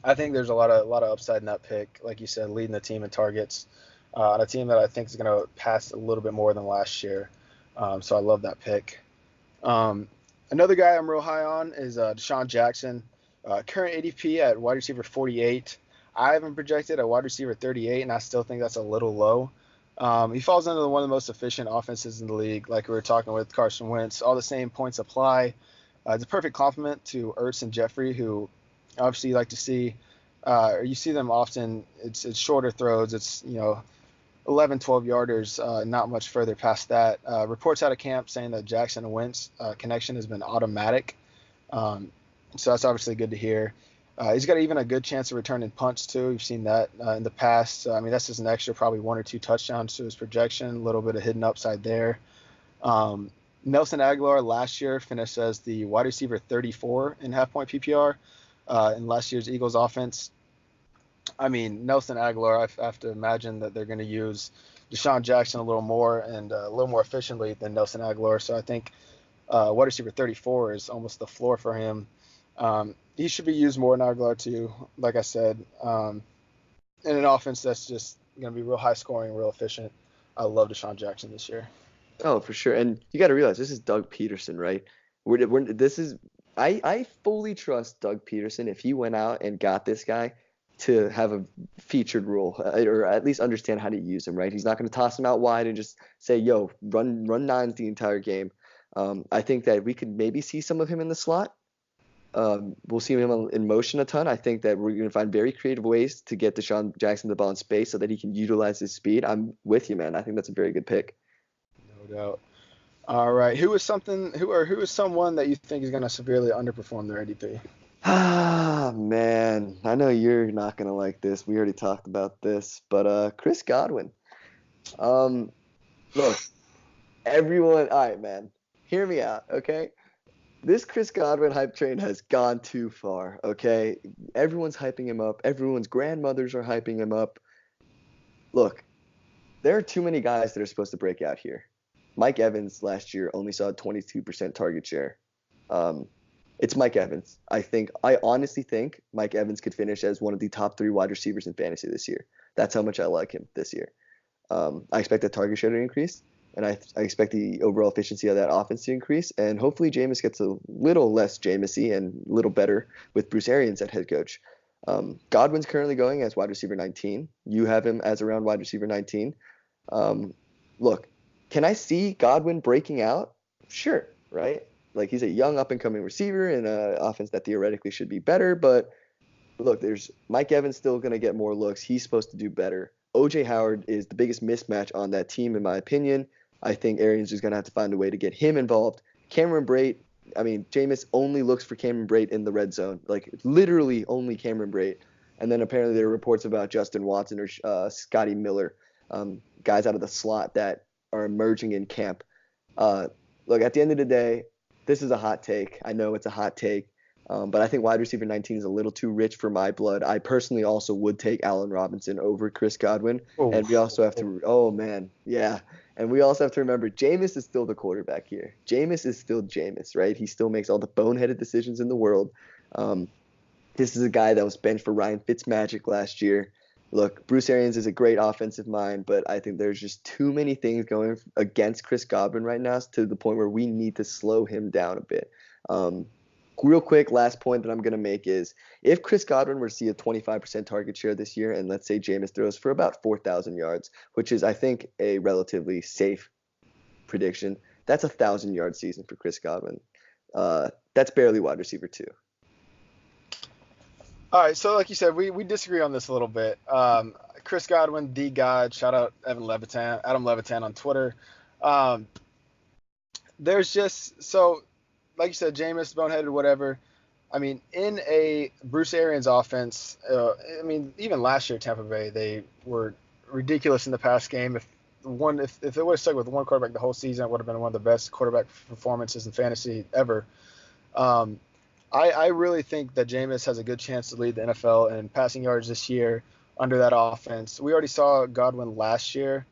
[SPEAKER 1] I think there's a lot of upside in that pick. Like you said, leading the team in targets on a team that I think is going to pass a little bit more than last year. So I love that pick. Another guy I'm real high on is Deshaun Jackson. Current ADP at wide receiver 48. I haven't projected at wide receiver 38, and I still think that's a little low. He falls under one of the most efficient offenses in the league, like we were talking with Carson Wentz. All the same points apply. It's a perfect complement to Ertz and Jeffrey, who obviously you like to see. You see them often. It's shorter throws. It's 11, 12 yarders, not much further past that. Reports out of camp saying that Jackson and Wentz connection has been automatic. So that's obviously good to hear. He's got even a good chance of returning punts too. We've seen that in the past. So, I mean, that's just an extra probably 1 or 2 touchdowns to his projection. A little bit of hidden upside there. Nelson Aguilar last year finished as the wide receiver 34 in half-point PPR in last year's Eagles offense. I mean, Nelson Aguilar, I have to imagine that they're going to use Deshaun Jackson a little more and a little more efficiently than Nelson Aguilar. So I think wide receiver 34 is almost the floor for him. He should be used more in Aguilar too, like I said, in an offense that's just going to be real high scoring, real efficient. I love Deshaun Jackson this year.
[SPEAKER 2] Oh, for sure. And you got to realize this is Doug Peterson, right? I fully trust Doug Peterson if he went out and got this guy to have a featured role or at least understand how to use him, right? He's not going to toss him out wide and just say, yo, run nines the entire game. I think that we could maybe see some of him in the slot. We'll see him in motion a ton. I think that we're going to find very creative ways to get Deshaun Jackson the ball in space so that he can utilize his speed. I'm with you, man. I think that's a very good pick.
[SPEAKER 1] No doubt. All right. Who is someone that you think is going to severely underperform their ADP?
[SPEAKER 2] Ah, man. I know you're not going to like this. We already talked about this, but Chris Godwin. Look, everyone, all right, man. Hear me out, okay? This Chris Godwin hype train has gone too far, okay? Everyone's hyping him up. Everyone's grandmothers are hyping him up. Look, there are too many guys that are supposed to break out here. Mike Evans last year only saw a 22% target share. It's Mike Evans. I honestly think Mike Evans could finish as one of the top 3 wide receivers in fantasy this year. That's how much I like him this year. I expect the target share to increase, and I expect the overall efficiency of that offense to increase. And hopefully Jameis gets a little less Jameis-y and a little better with Bruce Arians at head coach. Godwin's currently going as wide receiver 19. You have him as around wide receiver 19. Look, can I see Godwin breaking out? Sure, right? Like, he's a young up-and-coming receiver in an offense that theoretically should be better. But look, there's Mike Evans still going to get more looks. He's supposed to do better. O.J. Howard is the biggest mismatch on that team, in my opinion. I think Arians is going to have to find a way to get him involved. Cameron Brate, I mean, Jameis only looks for Cameron Brate in the red zone. Like, literally only Cameron Brate. And then apparently there are reports about Justin Watson or Scotty Miller, guys out of the slot that are emerging in camp. Look, at the end of the day, this is a hot take. I know it's a hot take. But I think wide receiver 19 is a little too rich for my blood. I personally also would take Allen Robinson over Chris Godwin. And we also have to, oh man, yeah. And we also have to remember, Jameis is still the quarterback here. Jameis is still Jameis, right? He still makes all the boneheaded decisions in the world. This is a guy that was benched for Ryan Fitzmagic last year. Look, Bruce Arians is a great offensive mind, but I think there's just too many things going against Chris Godwin right now to the point where we need to slow him down a bit. Real quick, last point that I'm going to make is if Chris Godwin were to see a 25% target share this year, and let's say Jameis throws for about 4,000 yards, which is, I think, a relatively safe prediction, that's a 1,000-yard season for Chris Godwin. That's barely wide receiver two.
[SPEAKER 1] All right, so like you said, we disagree on this a little bit. Chris Godwin, the God, shout out Adam Levitan on Twitter. Um, there's just so, like you said, Jameis, boneheaded, whatever. I mean, in a Bruce Arians offense, I mean, even last year Tampa Bay, they were ridiculous in the pass game. If it would have stuck with one quarterback the whole season, it would have been one of the best quarterback performances in fantasy ever. Um, I really think that Jameis has a good chance to lead the NFL in passing yards this year under that offense. We already saw Godwin last year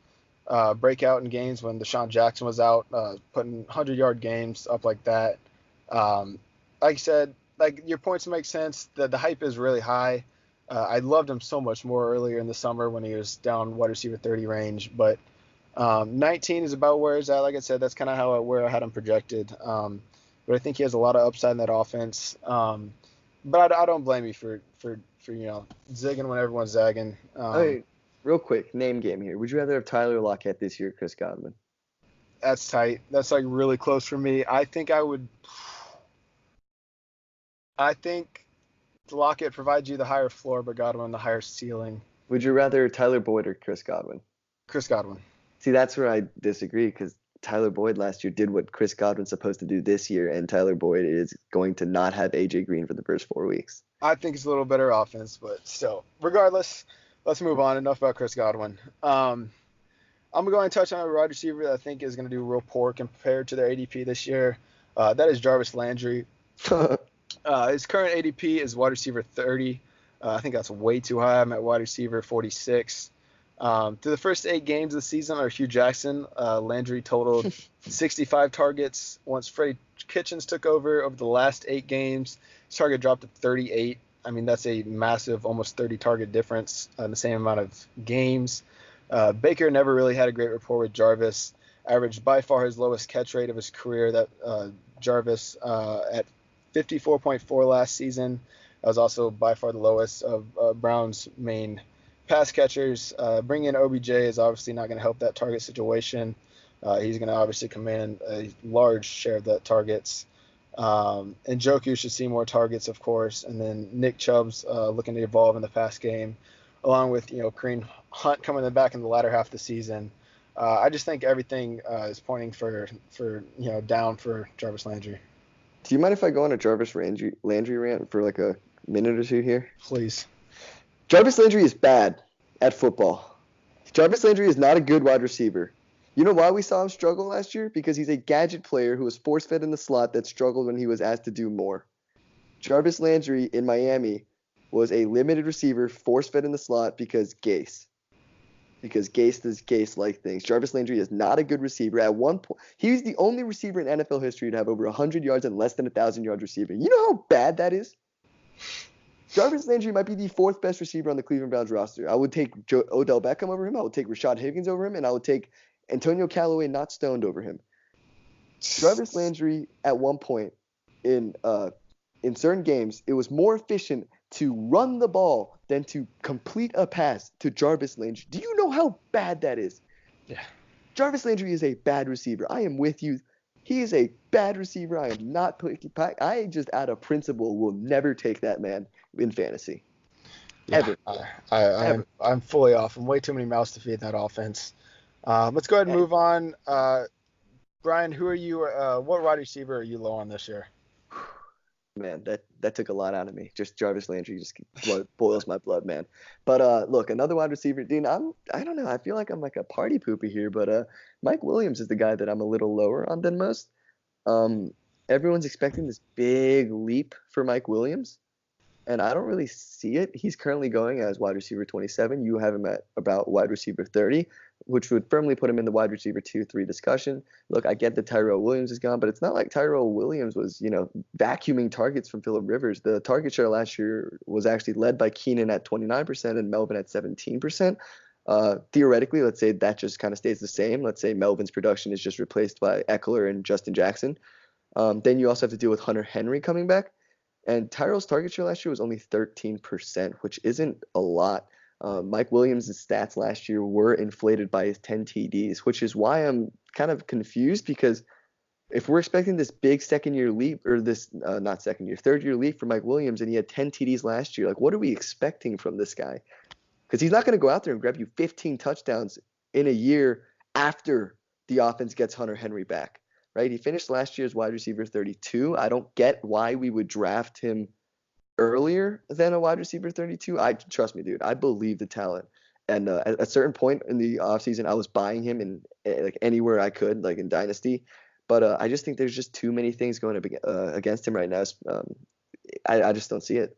[SPEAKER 1] break out in games when Deshaun Jackson was out, putting 100-yard games up like that. Like I said, like your points make sense. The hype is really high. I loved him so much more earlier in the summer when he was down wide receiver 30 range, but 19 is about where he's at. Like I said, that's kind of where I had him projected. But I think he has a lot of upside in that offense. But I don't blame you for zigging when everyone's zagging.
[SPEAKER 2] Hey, real quick, name game here. Would you rather have Tyler Lockett this year or Chris Godwin?
[SPEAKER 1] That's tight. That's like really close for me. I think I would. I think Lockett provides you the higher floor, but Godwin the higher ceiling.
[SPEAKER 2] Would you rather Tyler Boyd or Chris Godwin?
[SPEAKER 1] Chris Godwin.
[SPEAKER 2] See, that's where I disagree because Tyler Boyd last year did what Chris Godwin's supposed to do this year, and Tyler Boyd is going to not have AJ Green for the first 4 weeks.
[SPEAKER 1] I think it's a little better offense, but still, regardless, let's move on. Enough about Chris Godwin. I'm going to go and touch on a wide receiver that I think is going to do real poor compared to their ADP this year. That is Jarvis Landry. His current ADP is wide receiver 30. I think that's way too high. I'm at wide receiver 46. Through the first 8 games of the season under Hugh Jackson, Landry totaled 65 targets. Once Freddie Kitchens took over the last 8 games, his target dropped to 38. I mean, that's a massive, almost 30 target difference in the same amount of games. Baker never really had a great rapport with Jarvis. Averaged by far his lowest catch rate of his career. That Jarvis at 54.4 last season. That was also by far the lowest of Brown's main pass catchers. Bringing in OBJ is obviously not going to help that target situation. He's going to obviously command a large share of that targets. And Njoku should see more targets, of course. And then Nick Chubb's looking to evolve in the pass game, along with Kareem Hunt coming back in the latter half of the season. I just think everything is pointing for down for Jarvis Landry.
[SPEAKER 2] Do you mind if I go on a Jarvis Landry rant for like a minute or two here?
[SPEAKER 1] Please.
[SPEAKER 2] Jarvis Landry is bad at football. Jarvis Landry is not a good wide receiver. You know why we saw him struggle last year? Because he's a gadget player who was force-fed in the slot that struggled when he was asked to do more. Jarvis Landry in Miami was a limited receiver force-fed in the slot because Gase. Because Gase does Gase-like things. Jarvis Landry is not a good receiver. At one point, he's the only receiver in NFL history to have over 100 yards and less than 1,000 yards receiving. You know how bad that is? Jarvis Landry might be the 4th best receiver on the Cleveland Browns roster. I would take Odell Beckham over him. I would take Rashad Higgins over him. And I would take Antonio Callaway not stoned over him. Jarvis Landry at one point in certain games, it was more efficient to run the ball than to complete a pass to Jarvis Landry. Do you know how bad that is?
[SPEAKER 1] Yeah.
[SPEAKER 2] Jarvis Landry is a bad receiver. I am with you. He is a bad receiver. I am not picking. I just out of principle will never take that man in fantasy.
[SPEAKER 1] Yeah, ever. I'm fully off. I'm way too many mouths to feed in that offense. Let's go ahead and move on. Brian, who are you? What wide receiver are you low on this year?
[SPEAKER 2] Man, that took a lot out of me. Just Jarvis Landry just boils my blood, man. But look, another wide receiver, Dean. I don't know. I feel like I'm like a party pooper here, but Mike Williams is the guy that I'm a little lower on than most. Everyone's expecting this big leap for Mike Williams, and I don't really see it. He's currently going as wide receiver 27. You have him at about wide receiver 30, which would firmly put him in the wide receiver 2-3 discussion. Look, I get that Tyrell Williams is gone, but it's not like Tyrell Williams was, vacuuming targets from Phillip Rivers. The target share last year was actually led by Keenan at 29% and Melvin at 17%. Theoretically, let's say that just kind of stays the same. Let's say Melvin's production is just replaced by Eckler and Justin Jackson. Then you also have to deal with Hunter Henry coming back. And Tyrell's target share last year was only 13%, which isn't a lot. Mike Williams' stats last year were inflated by his 10 TDs, which is why I'm kind of confused, because if we're expecting this big second-year leap, or this not second-year, third-year leap for Mike Williams, and he had 10 TDs last year, like, what are we expecting from this guy? Because he's not going to go out there and grab you 15 touchdowns in a year after the offense gets Hunter Henry back, right? He finished last year as wide receiver 32. I don't get why we would draft him earlier than a wide receiver 32. Trust me, dude, I believe the talent. And at a certain point in the offseason, I was buying him in like anywhere I could, like in Dynasty. But I just think there's just too many things going up against him right now. I just don't see it.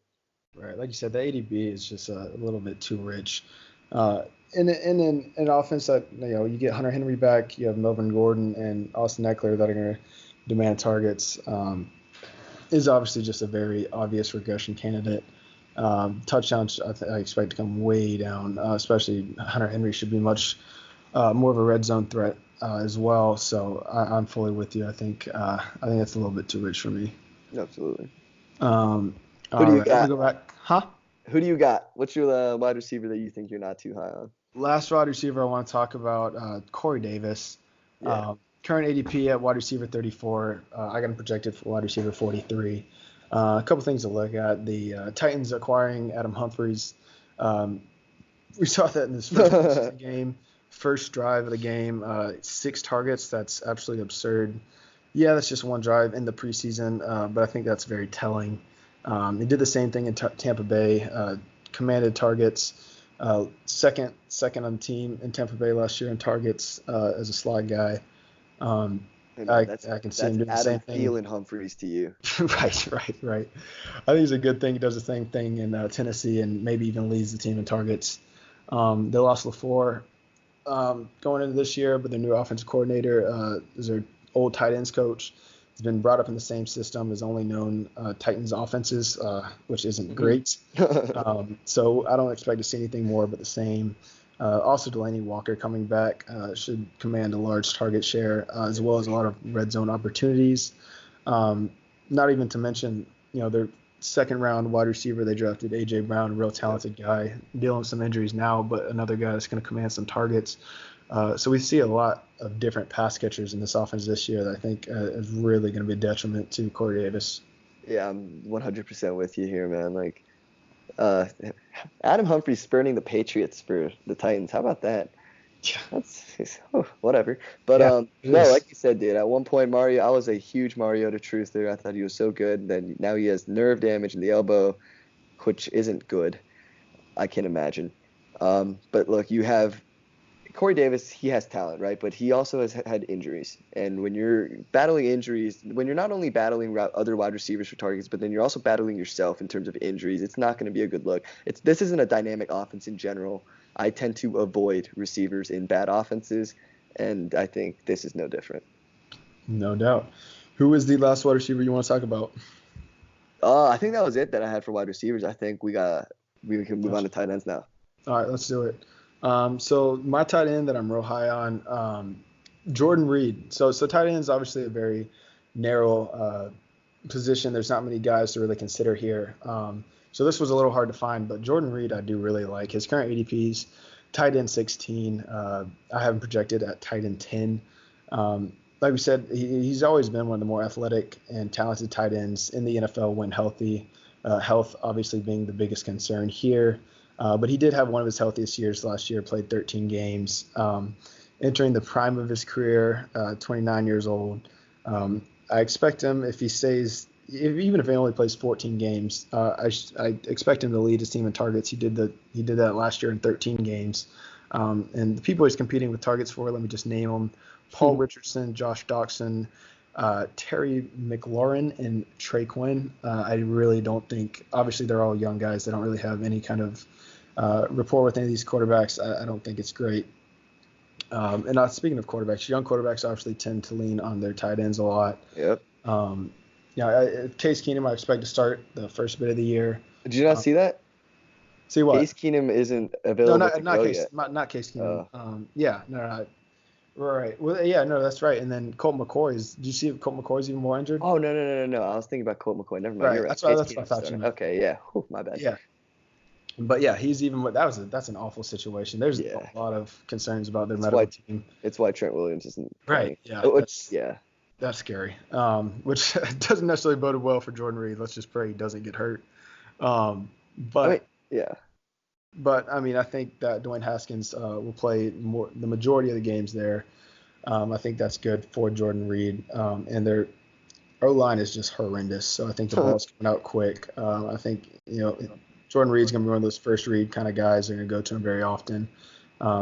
[SPEAKER 1] Right, like you said, the ADP is just a little bit too rich. And in an offense that you get Hunter Henry back, you have Melvin Gordon and Austin Eckler that are going to demand targets. Is obviously just a very obvious regression candidate. Touchdowns I expect to come way down, especially Hunter Henry should be much more of a red zone threat as well. So I'm fully with you. I think that's a little bit too rich for me.
[SPEAKER 2] Absolutely.
[SPEAKER 1] Who
[SPEAKER 2] do you got?
[SPEAKER 1] Let me go back.
[SPEAKER 2] Who do you got? What's your wide receiver that you think you're not too high on?
[SPEAKER 1] Last wide receiver I want to talk about, Corey Davis.
[SPEAKER 2] Yeah.
[SPEAKER 1] Current ADP at wide receiver 34. I got him projected for wide receiver 43. A couple things to look at. The Titans acquiring Adam Humphries. We saw that in this first game. First drive of the game, 6 targets. That's absolutely absurd. Yeah, that's just one drive in the preseason, but I think that's very telling. He did the same thing in Tampa Bay, commanded targets, second on the team in Tampa Bay last year in targets as a slot guy. I can see him doing the same thing.
[SPEAKER 2] Thielen Humphries to you.
[SPEAKER 1] Right. I think it's a good thing. He does the same thing in Tennessee and maybe even leads the team in targets. They lost LaFleur going into this year, but their new offensive coordinator is their old tight ends coach. He's been brought up in the same system as only known Titans offenses, which isn't great. So I don't expect to see anything more but the same. Also, Delaney Walker coming back should command a large target share as well as a lot of red zone opportunities. Not even to mention, their second-round wide receiver they drafted, A.J. Brown, a real talented guy, dealing with some injuries now, but another guy that's going to command some targets. So we see a lot of different pass catchers in this offense this year that I think is really going to be a detriment to Corey Davis.
[SPEAKER 2] Yeah, I'm 100% with you here, man. Like, Adam Humphries spurning the Patriots for the Titans. How about that? That's whatever. But no, like you said, dude, at one point I was a huge Mariota truther. I thought he was so good. Then now he has nerve damage in the elbow, which isn't good. I can imagine. But look, you have Corey Davis, he has talent, right? But he also has had injuries. And when you're battling injuries, when you're not only battling other wide receivers for targets, but then you're also battling yourself in terms of injuries, it's not going to be a good look. This isn't a dynamic offense in general. I tend to avoid receivers in bad offenses, and I think this is no different.
[SPEAKER 1] No doubt. Who is the last wide receiver you want to talk about?
[SPEAKER 2] I think that was it that I had for wide receivers. I think we can move on to tight ends now.
[SPEAKER 1] All right, let's do it. So my tight end that I'm real high on, Jordan Reed. So tight end is obviously a very narrow position. There's not many guys to really consider here. So this was a little hard to find, but Jordan Reed I do really like. His current ADPs, tight end 16. I have him projected at tight end 10. Like we said, he's always been one of the more athletic and talented tight ends in the NFL when healthy. Health obviously being the biggest concern here. But he did have one of his healthiest years last year, played 13 games. Entering the prime of his career, 29 years old. I expect him, if he stays, even if he only plays 14 games, I expect him to lead his team in targets. He did that last year in 13 games. And the people he's competing with targets for, let me just name them: Paul Richardson, Josh Doxson, Terry McLaurin, and Trey Quinn. I really don't think, obviously they're all young guys. They don't really have any kind of rapport with any of these quarterbacks. I don't think it's great. And speaking of quarterbacks, young quarterbacks obviously tend to lean on their tight ends a lot.
[SPEAKER 2] Yep.
[SPEAKER 1] Case Keenum, I expect to start the first bit of the year.
[SPEAKER 2] Did you not see that?
[SPEAKER 1] See what?
[SPEAKER 2] Case Keenum isn't available.
[SPEAKER 1] No, not Case Keenum. No. Right. Well, yeah, no, that's right. And then Colt McCoy's. Do you see if Colt McCoy's even more injured?
[SPEAKER 2] Oh, no, no, no, no, no. I was thinking about Colt McCoy. Never mind.
[SPEAKER 1] Right.
[SPEAKER 2] You're right. Case
[SPEAKER 1] That's what I
[SPEAKER 2] Keenum's
[SPEAKER 1] thought you
[SPEAKER 2] starting.
[SPEAKER 1] meant.
[SPEAKER 2] Okay, yeah. Whew, my bad.
[SPEAKER 1] Yeah. But yeah, he's even that's an awful situation. There's a
[SPEAKER 2] Yeah.
[SPEAKER 1] lot of concerns about their
[SPEAKER 2] It's
[SPEAKER 1] medical
[SPEAKER 2] why
[SPEAKER 1] team.
[SPEAKER 2] it's why Trent Williams isn't
[SPEAKER 1] Right.
[SPEAKER 2] playing.
[SPEAKER 1] Yeah.
[SPEAKER 2] Oh, yeah.
[SPEAKER 1] That's scary. Which doesn't necessarily bode well for Jordan Reed. Let's just pray he doesn't get hurt. Um,
[SPEAKER 2] I mean,
[SPEAKER 1] but
[SPEAKER 2] yeah.
[SPEAKER 1] I mean, I think that Dwayne Haskins will play the majority of the games there. I think that's good for Jordan Reed. And their O line is just horrendous. So I think the ball's coming out quick. I think Jordan Reed's going to be one of those first read kind of guys. They're going to go to him very often.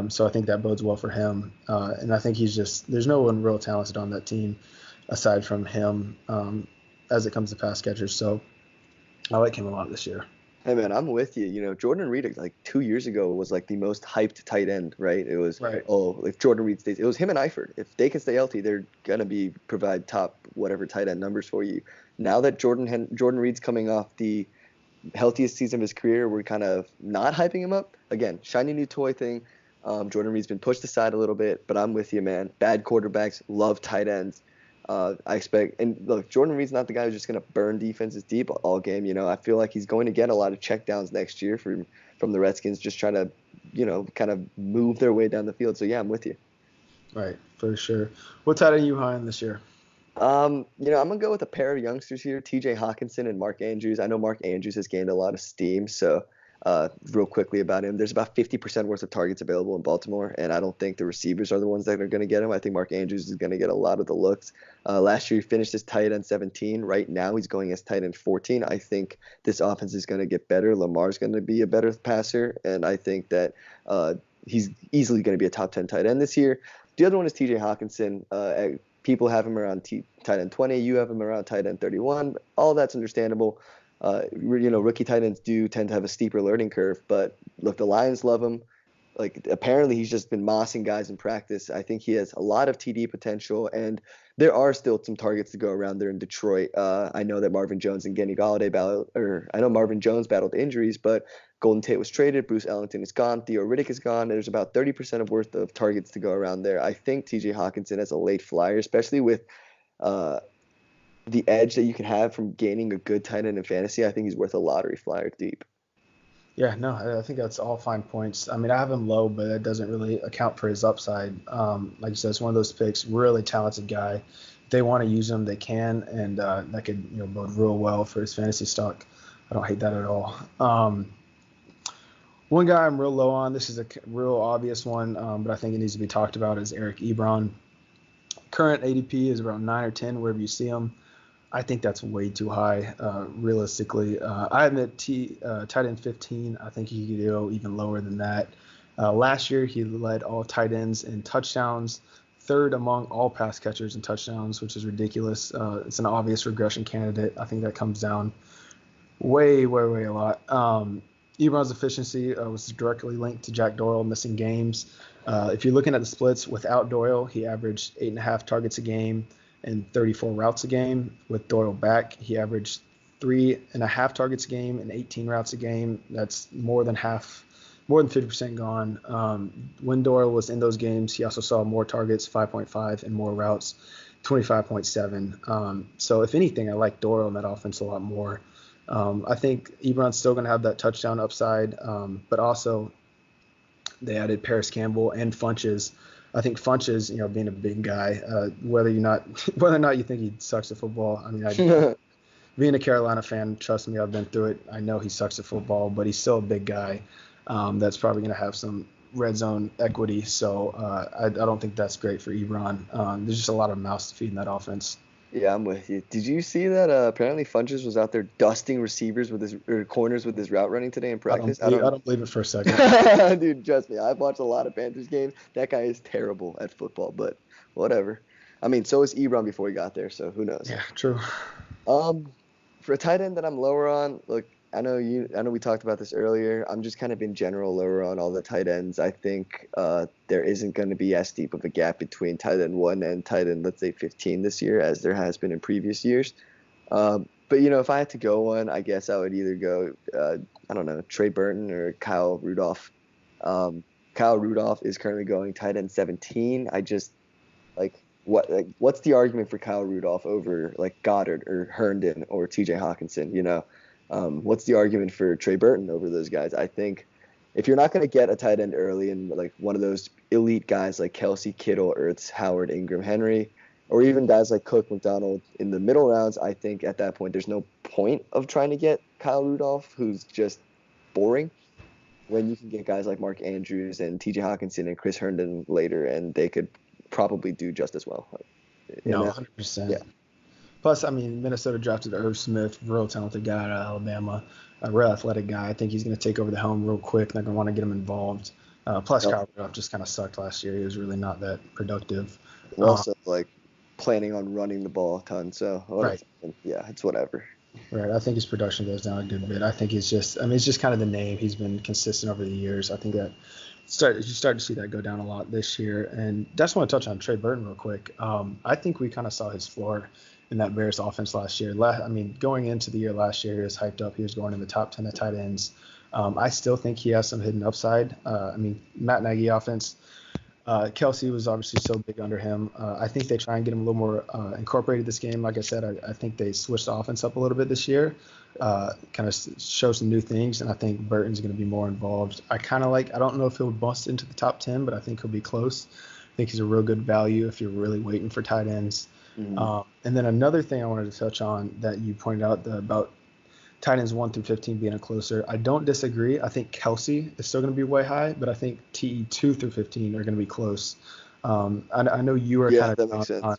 [SPEAKER 1] So I think that bodes well for him. And I think there's no one real talented on that team aside from him as it comes to pass catchers. So I like him a lot this year.
[SPEAKER 2] Hey man, I'm with you. Jordan Reed like 2 years ago was like the most hyped tight end, right? It was
[SPEAKER 1] Right.
[SPEAKER 2] if Jordan Reed stays, it was him and Eifert. If they can stay healthy, they're gonna provide top whatever tight end numbers for you. Now that Jordan Reed's coming off the healthiest season of his career, we're kind of not hyping him up. Again, shiny new toy thing. Jordan Reed's been pushed aside a little bit, but I'm with you, man. Bad quarterbacks love tight ends. I expect, and look, Jordan Reed's not the guy who's just going to burn defenses deep all game. I feel like he's going to get a lot of checkdowns next year from the Redskins, just trying to, kind of move their way down the field. So yeah, I'm with you.
[SPEAKER 1] Right, for sure. What tight end are you high on this year?
[SPEAKER 2] I'm gonna go with a pair of youngsters here, T.J. Hawkinson and Mark Andrews. I know Mark Andrews has gained a lot of steam, so real quickly about him, there's about 50% worth of targets available in Baltimore, and I don't think the receivers are the ones that are going to get him. I think Mark Andrews is going to get a lot of the looks. Last year he finished as tight end 17. Right now he's going as tight end 14. I think this offense is going to get better. Lamar's going to be a better passer, and I think that he's easily going to be a top 10 tight end this year. The other one is T.J. Hawkinson. People have him around tight end 20. You have him around tight end 31. All that's understandable. Rookie tight ends do tend to have a steeper learning curve, but look, the Lions love him. Like, apparently he's just been mossing guys in practice. I think he has a lot of TD potential, and there are still some targets to go around there in Detroit. I know that Marvin Jones and Kenny Golladay I know Marvin Jones battled injuries, but Golden Tate was traded. Bruce Ellington is gone. Theo Riddick is gone. There's about 30% of worth of targets to go around there. I think TJ Hawkinson as a late flyer, especially with the edge that you can have from gaining a good tight end in fantasy, I think he's worth a lottery flyer deep.
[SPEAKER 1] Yeah, no, I think that's all fine points. I mean, I have him low, but that doesn't really account for his upside. Like you said, it's one of those picks, really talented guy. If they want to use him, they can, and that could bode real well for his fantasy stock. I don't hate that at all. One guy I'm real low on, this is a real obvious one, but I think it needs to be talked about, is Eric Ebron. Current ADP is around 9 or 10, wherever you see him. I think that's way too high, realistically. I have him at tight end 15. I think he could go even lower than that. Last year, he led all tight ends in touchdowns, third among all pass catchers in touchdowns, which is ridiculous. It's an obvious regression candidate. I think that comes down way, way, way a lot. Ebron's efficiency was directly linked to Jack Doyle missing games. If you're looking at the splits without Doyle, he averaged 8.5 targets a game and 34 routes a game. With Doyle back, he averaged 3.5 targets a game and 18 routes a game. That's more than 50% gone. When Doyle was in those games, he also saw more targets, 5.5, and more routes, 25.7. So if anything, I like Doyle in that offense a lot more. I think Ebron's still going to have that touchdown upside, but also they added Paris Campbell and Funches. I think Funches, being a big guy, whether or not you think he sucks at football. I mean, being a Carolina fan, trust me, I've been through it. I know he sucks at football, but he's still a big guy that's probably going to have some red zone equity. So I don't think that's great for Ebron. There's just a lot of mouths to feed in that offense.
[SPEAKER 2] Yeah, I'm with you. Did you see that apparently Funches was out there dusting receivers or corners with his route running today in practice?
[SPEAKER 1] I don't believe it for a second.
[SPEAKER 2] Dude, trust me. I've watched a lot of Panthers games. That guy is terrible at football, but whatever. I mean, so is Ebron before he got there, so who knows?
[SPEAKER 1] Yeah, true.
[SPEAKER 2] For a tight end that I'm lower on, look, I know we talked about this earlier. I'm just kind of in general lower on all the tight ends. I think there isn't going to be as steep of a gap between tight end 1 and tight end, let's say 15 this year as there has been in previous years. But if I had to go one, I guess I would either go, I don't know, Trey Burton or Kyle Rudolph. Kyle Rudolph is currently going tight end 17. Like what's the argument for Kyle Rudolph over like Goddard or Herndon or T.J. Hawkinson? What's the argument for Trey Burton over those guys? I think if you're not going to get a tight end early and like one of those elite guys like Kelsey, Kittle, Ertz, Howard, Ingram, Henry, or even guys like Cook, McDonald in the middle rounds, I think at that point there's no point of trying to get Kyle Rudolph, who's just boring, when you can get guys like Mark Andrews and T.J. Hawkinson and Chris Herndon later, and they could probably do just as well.
[SPEAKER 1] No, 100%.
[SPEAKER 2] Yeah.
[SPEAKER 1] Plus, I mean, Minnesota drafted Irv Smith, real talented guy out of Alabama, a real athletic guy. I think he's going to take over the helm real quick. They're going to want to get him involved. Plus, Kyle Rudolph just kind of sucked last year. He was really not that productive.
[SPEAKER 2] And also, like, planning on running the ball a ton. So,
[SPEAKER 1] right.
[SPEAKER 2] Yeah, it's whatever.
[SPEAKER 1] Right. I think his production goes down a good bit. I think it's just kind of the name. He's been consistent over the years. I think that you start to see that go down a lot this year. And just want to touch on Trey Burton real quick. I think we kind of saw his floor in that Bears offense last year. Going into the year last year, he was hyped up. He was going in the top 10 of tight ends. I still think he has some hidden upside. Matt Nagy offense, Kelsey was obviously so big under him. I think they try and get him a little more incorporated this game. Like I said, I think they switched the offense up a little bit this year, kind of show some new things, and I think Burton's going to be more involved. I don't know if he'll bust into the top 10, but I think he'll be close. I think he's a real good value if you're really waiting for tight ends. Mm-hmm. And then another thing I wanted to touch on that you pointed out about tight ends 1 through 15 being a closer. I don't disagree. I think Kelsey is still going to be way high, but I think TE 2 through 15 are going to be close. I know you are kind of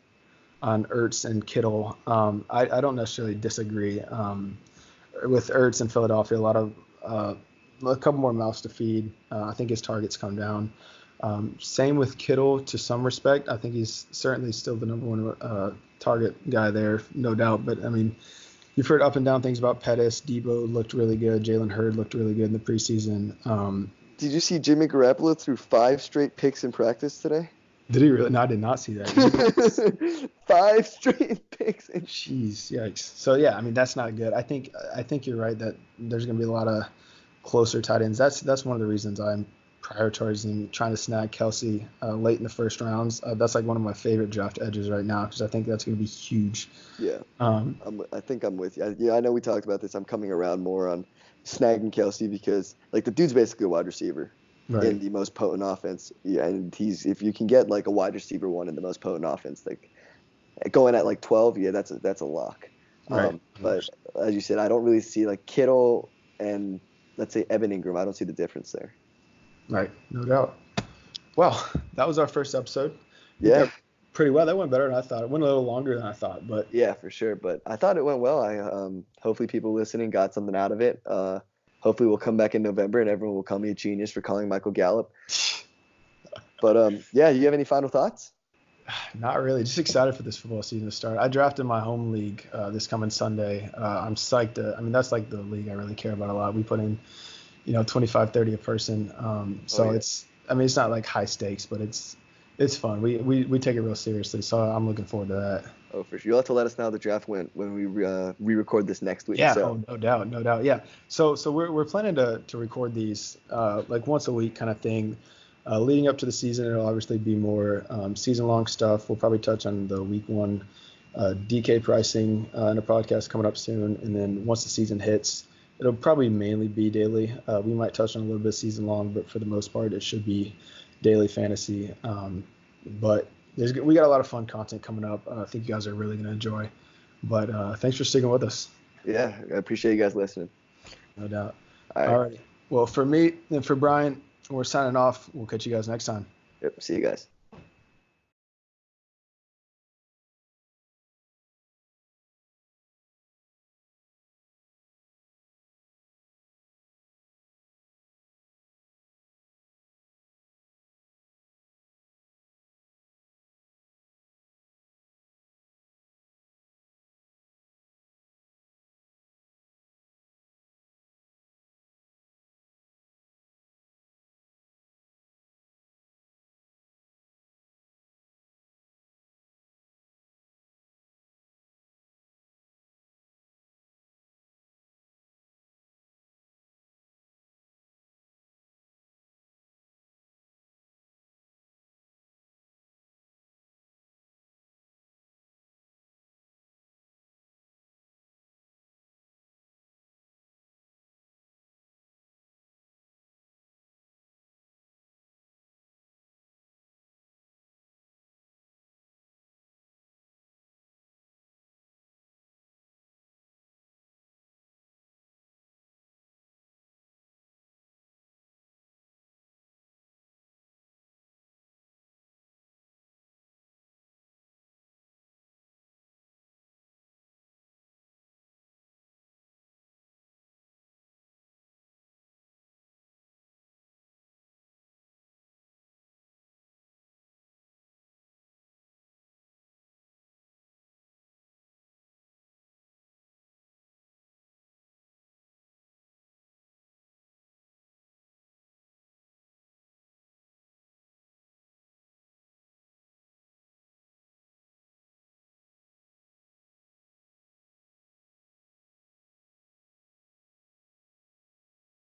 [SPEAKER 1] on Ertz and Kittle. I don't necessarily disagree. With Ertz in Philadelphia, a couple more mouths to feed. I think his targets come down. Same with Kittle to some respect. I think he's certainly still the number one target guy there, no doubt. But, you've heard up and down things about Pettis. Debo looked really good. Jalen Hurd looked really good in the preseason.
[SPEAKER 2] Did you see Jimmy Garoppolo threw 5 straight picks in practice today?
[SPEAKER 1] Did he really? No, I did not see that.
[SPEAKER 2] 5 straight picks.
[SPEAKER 1] Jeez, yikes. So, yeah, that's not good. I think you're right that there's going to be a lot of closer tight ends. That's one of the reasons I'm prioritizing trying to snag Kelsey late in the first rounds. That's like one of my favorite draft edges right now because I think that's going to be huge.
[SPEAKER 2] Yeah, I think I'm with you. I know we talked about this. I'm coming around more on snagging Kelsey because like the dude's basically a wide receiver in the most potent offense. Yeah, and if you can get like a wide receiver one in the most potent offense, like going at like 12, yeah, that's a lock.
[SPEAKER 1] Right.
[SPEAKER 2] But as you said, I don't really see like Kittle and let's say Evan Ingram. I don't see the difference there.
[SPEAKER 1] Right, no doubt. Well, that was our first episode.
[SPEAKER 2] Yeah.
[SPEAKER 1] Pretty well. That went better than I thought. It went a little longer than I thought, but
[SPEAKER 2] yeah, for sure. But I thought it went well. Hopefully people listening got something out of it. Hopefully we'll come back in November and everyone will call me a genius for calling Michael Gallup. But yeah, you have any final thoughts?
[SPEAKER 1] Not really. Just excited for this football season to start. I drafted my home league this coming Sunday. I'm psyched. That's like the league I really care about a lot. We put in 25, 30 a person. It's not like high stakes, but it's fun. We take it real seriously, so I'm looking forward to that.
[SPEAKER 2] Oh, for sure. You'll have to let us know how the draft went when we re-record this next week.
[SPEAKER 1] Yeah, no doubt. Yeah. So we're planning to record these like once a week kind of thing. Leading up to the season, it'll obviously be more season-long stuff. We'll probably touch on the week 1 DK pricing in a podcast coming up soon, and then once the season hits, it'll probably mainly be daily. We might touch on a little bit season long, but for the most part, it should be daily fantasy. But we got a lot of fun content coming up. I think you guys are really going to enjoy. But thanks for sticking with us.
[SPEAKER 2] Yeah, I appreciate you guys listening.
[SPEAKER 1] No doubt. All right. Well, for me and for Brian, we're signing off. We'll catch you guys next time.
[SPEAKER 2] Yep. See you guys.